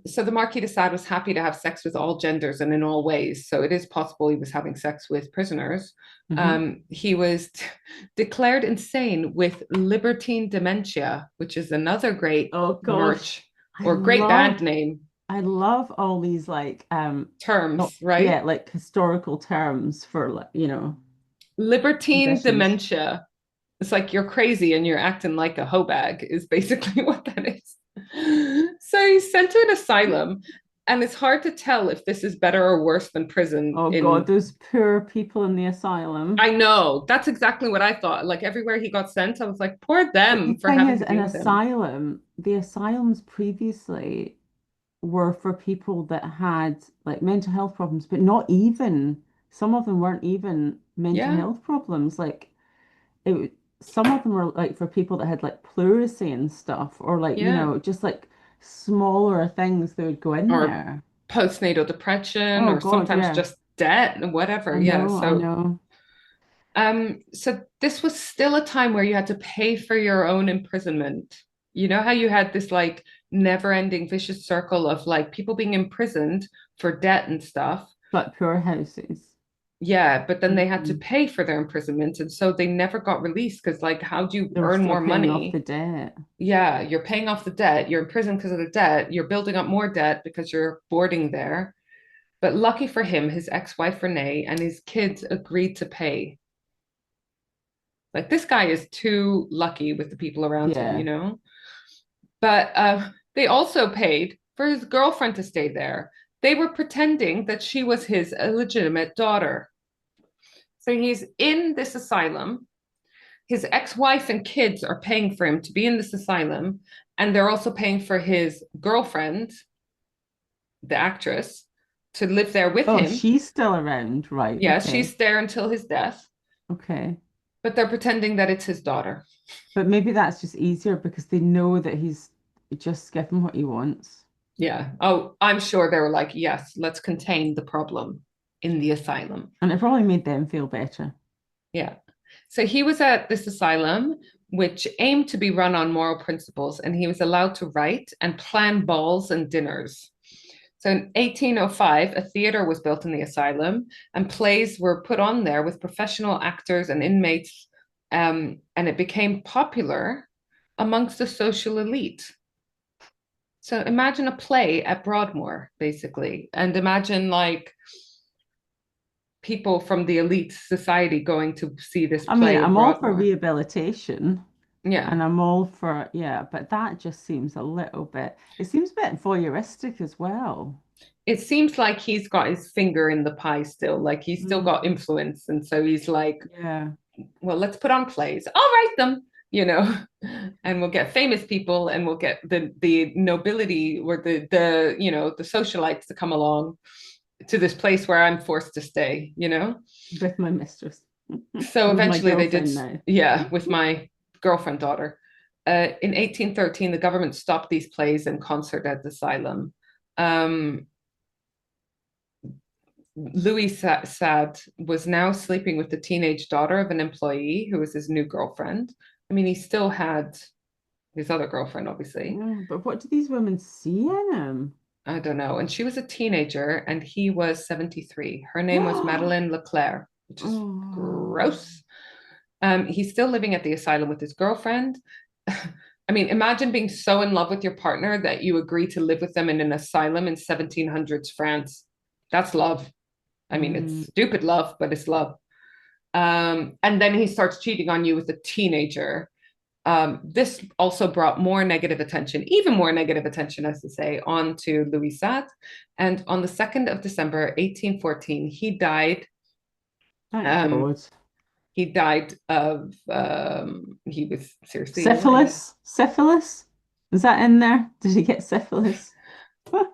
So the Marquis de Sade was happy to have sex with all genders and in all ways. So it is possible he was having sex with prisoners. Hmm. He was declared insane with libertine dementia, which is another great Oh gosh. merch I or great love band name I love all these like oh terms, yeah, right? like historical terms for like, Libertine conditions. dementia. It's like you're crazy and you're acting like a hoe bag, is basically what that is. So he's sent to an asylum, and it's hard to tell if this is better or worse than prison. Oh God, In those poor people in the asylum. I know that's exactly what I thought. Like everywhere he got sent, I was like, poor But the them for thing having is, to an deal with him. asylum, the asylums previously were for people that had like mental health problems, but not even. some of them weren't even mental Yeah, health problems. Like some of them were like for people that had like pleurisy and stuff, or like, yeah. just like smaller things that would go in Or there. postnatal depression, Oh or God, sometimes yeah. just debt and whatever. I Yeah. know, I So know. so this was still a time where you had to pay for your own imprisonment. You know how you had this like never-ending vicious circle of like people being imprisoned for debt and stuff. Like poor houses. Yeah, but then they had to Mm. pay for their imprisonment, and so they never got released because like how do you They were earn still more paying off the money? debt. Yeah, you're paying off the debt, you're in prison because of the debt, you're building up more debt because you're boarding there. But lucky for him, his ex-wife Renee and his kids agreed to pay. Like this guy is too lucky with the people around him, you Yeah. know? But they also paid for his girlfriend to stay there. They were pretending that she was his illegitimate daughter. So he's in this asylum. His ex-wife and kids are paying for him to be in this asylum, and they're also paying for his girlfriend, the actress, to live there with Oh, him. she's still around. Right. Yeah, Okay. she's there until his death, Okay. but they're pretending that it's his daughter. But maybe that's just easier because they know that he's just given what he wants. Yeah. Oh, I'm sure they were like, yes, let's contain the problem in the asylum. And it probably made them feel better. Yeah. So he was at this asylum, which aimed to be run on moral principles, and he was allowed to write and plan balls and dinners. So in 1805, a theater was built in the asylum, and plays were put on there with professional actors and inmates, and it became popular amongst the social elite. So imagine a play at Broadmoor, basically, and imagine like people from the elite society going to see this I mean, play at I'm all for Broadmoor. rehabilitation Yeah, and I'm all for, yeah, but that just seems a little bit, it seems a bit voyeuristic as well. it seems like he's got his finger in the pie still, like he's still Mm, got influence. And so he's like, yeah. well, let's put on plays. I'll write them, you know, and we'll get famous people and we'll get the nobility or the you know the socialites to come along to this place where I'm forced to stay, you know. With my mistress, So with my eventually they did, girlfriend now. yeah, with my girlfriend daughter. In 1813, the government stopped these plays and concert at the asylum. Um, Louis Sade was now sleeping with the teenage daughter of an employee who was his new girlfriend. I mean, he still had his other girlfriend, obviously. Yeah, but what do these women see in him? I don't know. And she was a teenager and he was 73. Her name was Madeleine Leclerc, which is Oh, gross. He's still living at the asylum with his girlfriend. I mean, imagine being so in love with your partner that you agree to live with them in an asylum in 1700s France. That's love. I mean, it's mm. stupid love, but it's love. And then he starts cheating on you with a teenager. This also brought more negative attention, even more negative attention, as to say, on to Louis Sade. And on the 2nd of December, 1814, he died. Thank Um, God. he died of, he was seriously ill. Syphilis? Syphilis? Is that in there? Did he get syphilis? What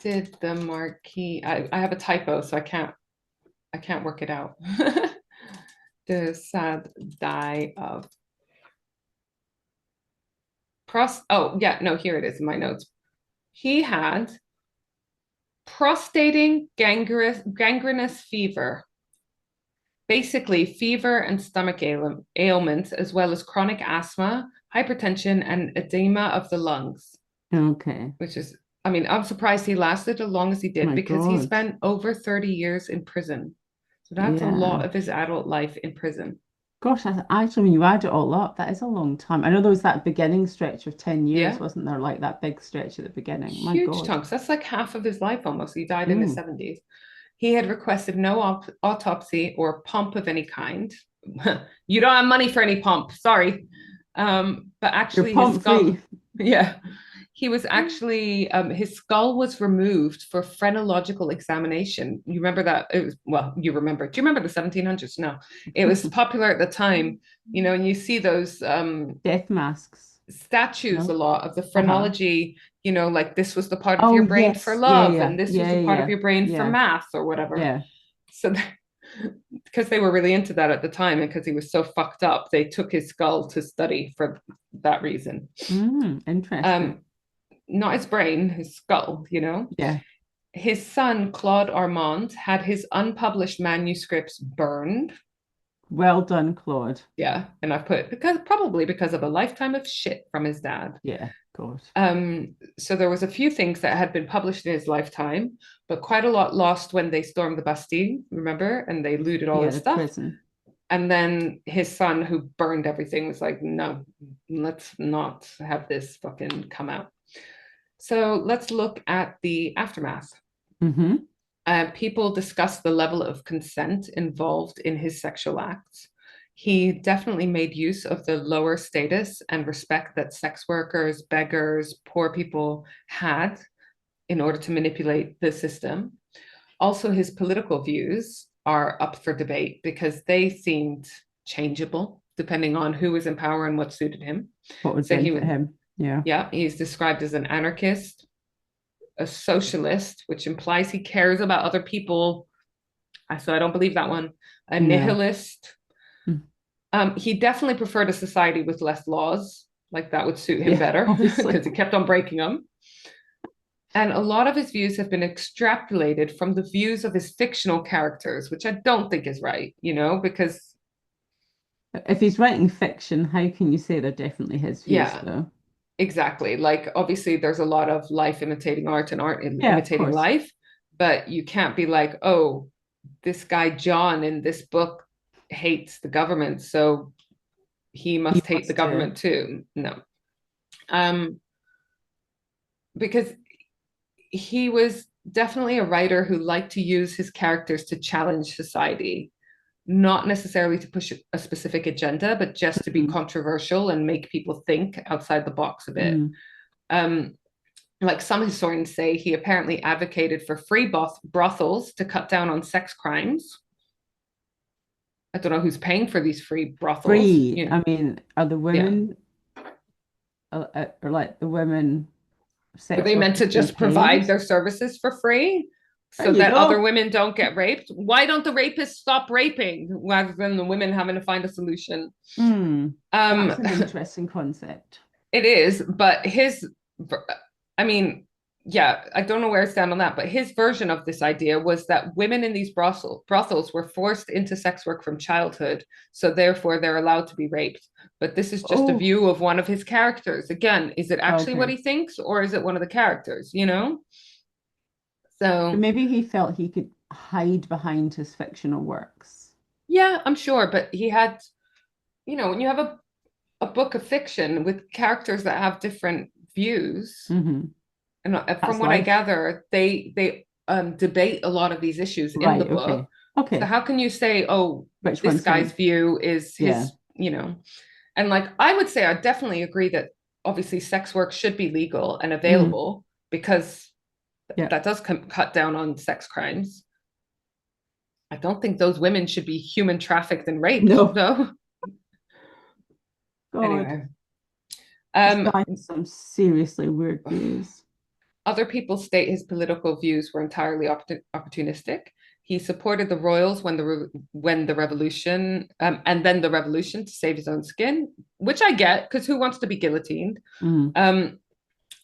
did the Marquis, I have a typo, so I can't work it out. De Sade die of oh yeah, no, here it is in my notes. He had prostating gangrenous fever, basically fever and stomach ailments, as well as chronic asthma, hypertension, and edema of the lungs, Okay. which is, I mean, I'm surprised he lasted as long as he did My because he God. spent over 30 years in prison. So that's a lot Yeah. of his adult life in prison. Gosh, actually, when you add it all up, that is a long time. I know there was that beginning stretch of 10 years, Yeah, wasn't there? Like that big stretch at the beginning. My huge God. chunks. That's like half of his life almost. He died in his Mm. 70s. He had requested no autopsy or pump of any kind. You don't have money for any pump, sorry. But You're actually, his pump skull, free. yeah, he was actually, his skull was removed for phrenological examination. You remember that? It was, well, you remember. Do you remember the 1700s? No, it was popular at the time, you know, and you see those Death masks. statues a No? lot of the Uh-huh. phrenology, you know, like this was the part of Oh, your brain for yes. Yeah, love, yeah. and this was Yeah, the part of yeah. your brain for Yeah. math or whatever. Yeah. So because they were really into that at the time and because he was so fucked up, they took his skull to study for that reason. Interesting. Um, Not his brain, his skull, you know? Yeah. His son, Claude Armand, had his unpublished manuscripts burned. Well done, Claude. Yeah, and I've put because probably because of a lifetime of shit from his dad. Yeah, God. So there was a few things that had been published in his lifetime, but quite a lot lost when they stormed the Bastille, remember? And they looted all Yeah, his the stuff. prison. And then his son, who burned everything, was like, no, let's not have this fucking come out. So let's look at the aftermath. Mm-hmm. People discuss the level of consent involved in his sexual acts. He definitely made use of the lower status and respect that sex workers, beggars, poor people had in order to manipulate the system. Also, his political views are up for debate because they seemed changeable depending on who was in power and what suited him. What would So he benefit would, him? Yeah. yeah, he's described as an anarchist, a socialist, which implies he cares about other people. So I don't believe that one. A No. nihilist. Mm. He definitely preferred a society with less laws. Like that would suit him Yeah, better obviously. because he kept on breaking them. And a lot of his views have been extrapolated from the views of his fictional characters, which I don't think is right, you know, because, If he's writing fiction, how can you say they're definitely his views, yeah, though? exactly. Like, obviously, there's a lot of life imitating art and art Yeah, of imitating course. life, but you can't be like, oh, this guy John in this book hates the government, so he He must hate the wants to. government too. No. Um, because he was definitely a writer who liked to use his characters to challenge society, not necessarily to push a specific agenda, but just to be Mm, controversial and make people think outside the box a bit. mm. Um, like some historians say, he apparently advocated for free brothels to cut down on sex crimes. I don't know who's paying for these free brothels. Free. I mean, are the Yeah. women, are like the women Were sex they meant workers to being just paid? provide their services for free There so you that other go. women don't get raped? Why don't the rapists stop raping rather than the women having to find a solution? Hmm. Um, That's an interesting concept. it is, but I mean, yeah, I don't know where I stand on that, but his version of this idea was that women in these brothels were forced into sex work from childhood, so therefore they're allowed to be raped. But this is just a Oh, view of one of his characters. Again, is it actually what okay. he thinks, or is it one of the characters, you know? So So, maybe he felt he could hide behind his fictional works. yeah, I'm sure, but he had, when you have a book of fiction with characters that have different views, Hmm. and from That's what I life. gather, they debate a lot of these issues in the Right. book. Okay. So Okay. how can you say, oh, Which this one's guy's him? view is Yeah. his. And like I would say, I definitely agree that obviously sex work should be legal and Mm. available because Yeah. that does cut down on sex crimes. I don't think those women should be human trafficked and raped, No. though. God. Anyway, This um, guy has some seriously weird views. other people state his political views were entirely opportunistic. He supported the royals when the revolution, and then the revolution to save his own skin, which I get because who wants to be guillotined? Mm. Um,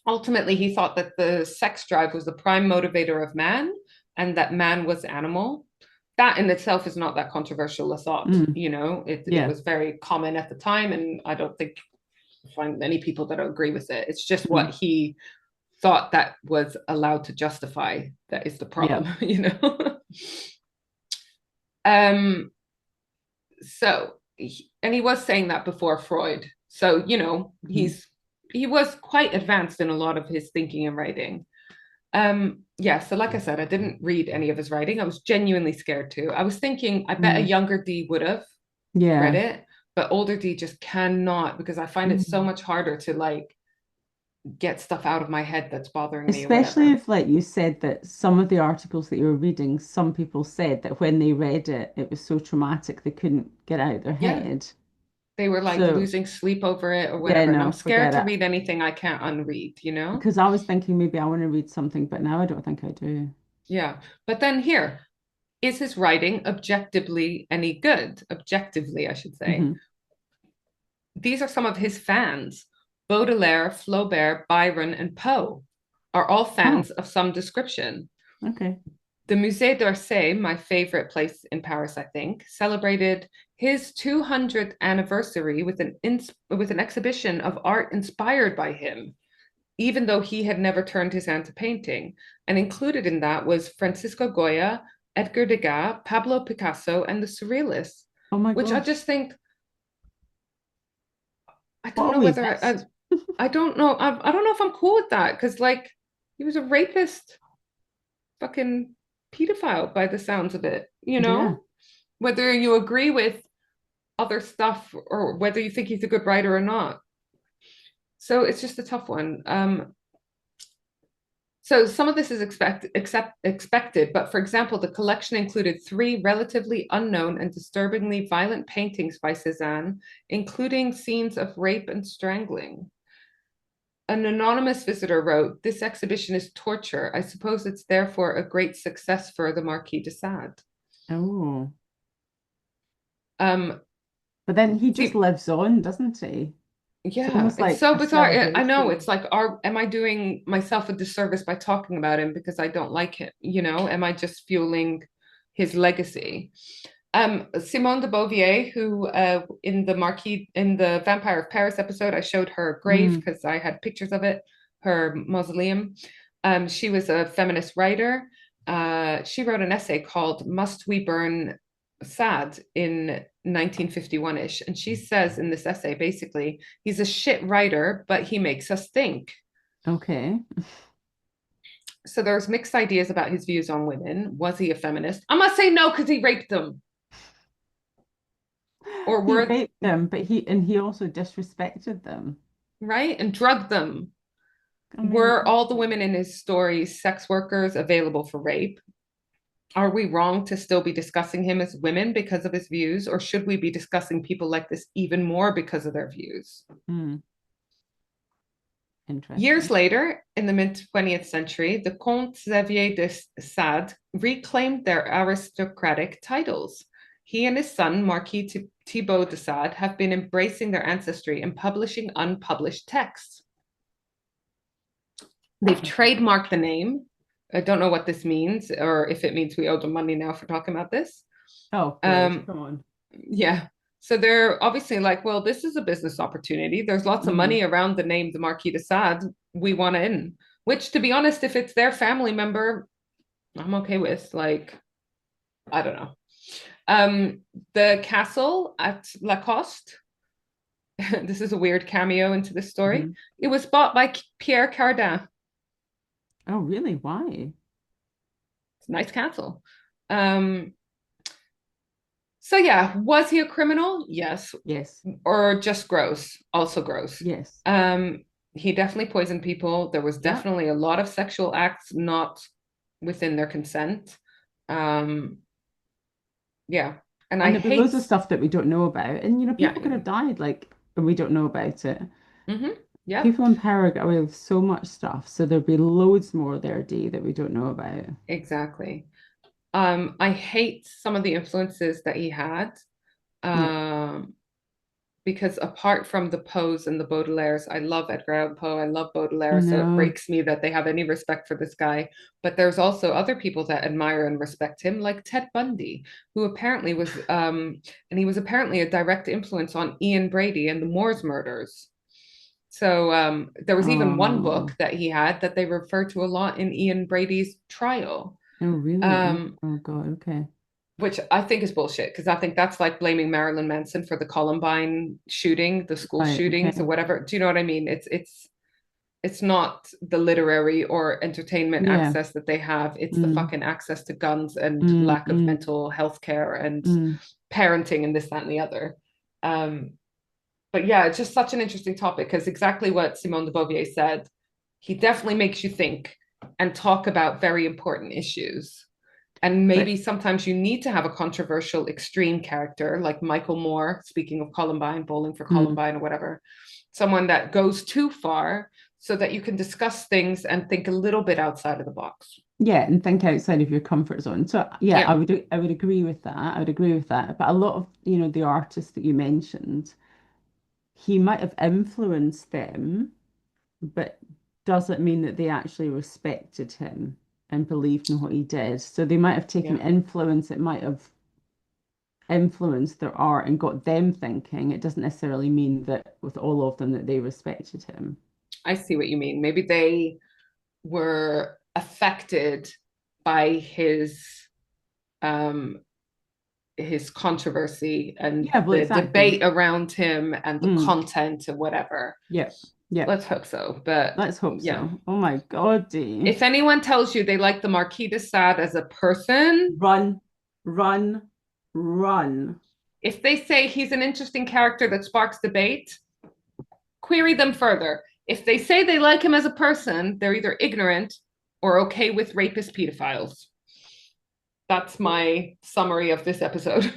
Ultimately, he thought that the sex drive was the prime motivator of man, and that man was animal. That in itself is not that controversial a thought. Mm. It Yeah. was very common at the time, and I don't think I find many people that agree with it. It's just what Mm. he thought that was allowed to justify that is the Yeah. problem, you know. um so and he was saying that before Freud, so Mhm. he was quite advanced in a lot of his thinking and writing. Yeah, so like I said, I didn't read any of his writing. I was genuinely scared to. I was thinking I bet a Mm. younger D would have read Yeah. it, but older D just cannot, because I find it so Mm. much harder to like get stuff out of my head that's bothering me or Especially whatever. if, like you said, that some of the articles that you were reading, some people said that when they read it, it was so traumatic they couldn't get out of their Yeah, head. they were like So, losing sleep over it or yeah, whatever. And I'm no, scared forget to it. read anything I can't unread. Because I was thinking maybe I want to read something, but now I don't think I do. Yeah. But then here, Is his writing objectively any good? Objectively, I should say. Hmm. These are some of his fans. Baudelaire, Flaubert, Byron, and Poe are all Oh, fans of some description. okay. The Musée d'Orsay, my favorite place in Paris, I think, celebrated his 200th anniversary with an exhibition of art inspired by him, even though he had never turned his hand to painting. And included in that was Francisco Goya, Edgar Degas, Pablo Picasso, and the Surrealists, Oh my which I gosh. just think, I What don't have know we whether missed? I don't know. I don't know if I'm cool with that because, like, he was a rapist, fucking pedophile by the sounds of it, you Yeah. know? Whether you agree with other stuff or whether you think he's a good writer or not. So it's just a tough one. So some of this is expected, but for example, the collection included three relatively unknown and disturbingly violent paintings by Cézanne, including scenes of rape and strangling. An anonymous visitor wrote, "This exhibition is torture. I suppose it's therefore a great success for the Marquis de Sade." Oh. Um, But then he just see, lives on, doesn't he? It's yeah, almost it's like so a bizarre. I know celebration. it's like, am I doing myself a disservice by talking about him because I don't like him? You know, am I just fueling his legacy? Simone de Beauvoir, who in the Vampire of Paris episode, I showed her grave Mm, because I had pictures of it, her mausoleum. She was a feminist writer. She wrote an essay called "Must We Burn Sade" in 1951-ish, and she says in this essay basically he's a shit writer, but he makes us think. okay. So there's mixed ideas about his views on women. Was he a feminist? I'm gonna say no because he raped them, or He were raped them, but he also disrespected them. right and drugged them. I mean, Were all the women in his stories sex workers available for rape? Are we wrong to still be discussing him as women because of his views, or should we be discussing people like this even more because of their views? mm, Years interesting. later, in the mid 20th century, the Comte Xavier de Sade reclaimed their aristocratic titles. He and his son, Marquis Thibaut de Sade, have been embracing their ancestry and publishing unpublished texts. They've trademarked the name. I don't know what this means or if it means we owe them money now for talking about this. Oh God, Um, come on. yeah. So they're obviously like, well, this is a business opportunity. There's lots of Hmm. money around the name the Marquis de Sade. We want in. Which, to be honest, if it's their family member, I'm okay with. Like, I don't know. Um, the castle at Lacoste. This is a weird cameo into this story. Hmm. It was bought by Pierre Cardin. Oh, really? Why? It's a nice castle. Um, so yeah, was he a criminal? Yes. Yes. Or just gross? Also gross. Yes. Um, he definitely poisoned people. There was Yep. definitely a lot of sexual acts not within their consent. Um, yeah. And I And there'll be hate, loads of stuff that we don't know about. And yeah. people could have died like and we don't know about it. Yep, People in power get away with so much stuff, so there'll be loads more there, D, that we don't know about. exactly. I hate some of the influences that he had. Yeah, Um, because apart from the Poes and the Baudelaires, I love Edgar Allan Poe, I love I Baudelaire, so it know. breaks me that they have any respect for this guy. But there's also other people that admire and respect him, like Ted Bundy, who apparently was, and he was apparently a direct influence on Ian Brady and the Moors murders. So there was even one book Oh, that he had that they refer to a lot in Ian Brady's trial. oh, really? Oh, Um, oh God. Okay. which I think is bullshit because I think that's like blaming Marilyn Manson for the Columbine shooting, the school Right. Okay. shootings or whatever. Do you know what I mean? It's not the literary or entertainment Yeah. access that they have. It's the Mm, fucking access to guns and mm, lack of mm, mental health care and mm. parenting and this, that, and the other. Um, but yeah, it's just such an interesting topic because exactly what Simone de Beauvoir said, he definitely makes you think and talk about very important issues. And maybe But sometimes you need to have a controversial extreme character like Michael Moore, speaking of Columbine, Bowling for mm, Columbine or whatever, someone that goes too far so that you can discuss things and think a little bit outside of the box. Yeah, and think outside of your comfort zone. So yeah, Yeah, I would agree with that. I would agree with that. But a lot of, the artists that you mentioned, he might have influenced them, but doesn't mean that they actually respected him and believed in what he did. So they might have taken yeah. influence, it might have influenced their art and got them thinking. It doesn't necessarily mean that with all of them that they respected him. I see what you mean. Maybe they were affected by um his controversy and Yeah, well, the exactly. debate around him and the Mm, content and whatever. yep, yep. Let's hope so. But Let's hope yeah. so. Oh my God, Dee. If anyone tells you they like the Marquis de Sade as a person, Run, run, run. if they say he's an interesting character that sparks debate, query them further. If they say they like him as a person, they're either ignorant or okay with rapist pedophiles. That's my summary of this episode.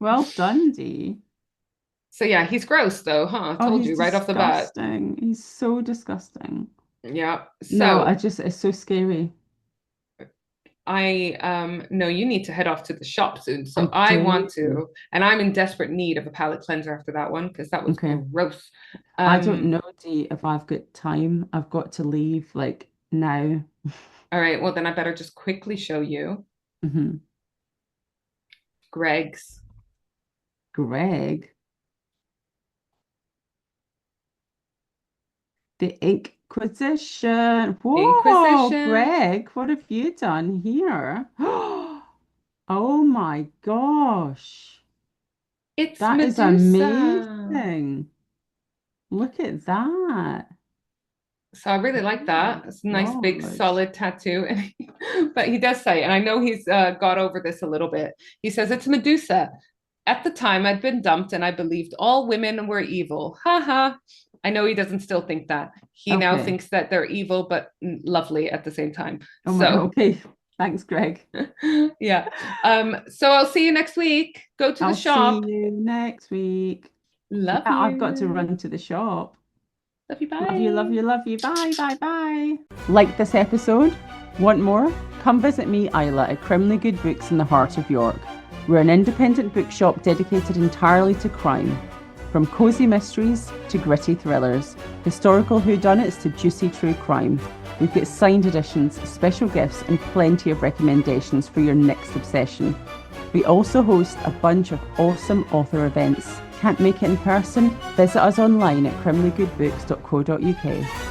Well done, Dee. So yeah, he's gross though, huh? I Oh, told he's you right off the bat. disgusting. He's so disgusting. Yeah. No, So it's so scary. I no, you need to head off to the shop soon. So I I want do. to, and I'm in desperate need of a palate cleanser after that one because that was Okay. gross. I don't Um, know, Dee, if I've got time. I've got to leave like now. all right, well then I better just quickly show you Hmm. Greg's Greg, the Inquisition. Whoa, Inquisition. Greg, what have you done here? Oh my gosh. It's That is Medusa. amazing. Look at that. So I really like Oh that. It's a nice my big gosh. solid tattoo. But he does say, and I know he's got over this a little bit. He says it's Medusa. At the time, I'd been dumped and I believed all women were evil. Ha ha. I know he doesn't still think that. He now Okay. thinks that they're evil but lovely at the same time. Oh my, So okay. Thanks, Greg. yeah. So I'll see you next week. Go to the I'll see shop. you next week. Yeah, Love I've got to you. run to the shop. Love you. Love you, love Bye. you, love you. Bye, bye, bye. Like this episode? Want more? Come visit me, Isla, at Crimley Good Books in the heart of York. We're an independent bookshop dedicated entirely to crime. From cosy mysteries to gritty thrillers, historical whodunits to juicy true crime. We've got signed editions, special gifts, and plenty of recommendations for your next obsession. We also host a bunch of awesome author events. Can't make it in person? Visit us online at crimleygoodbooks.co.uk.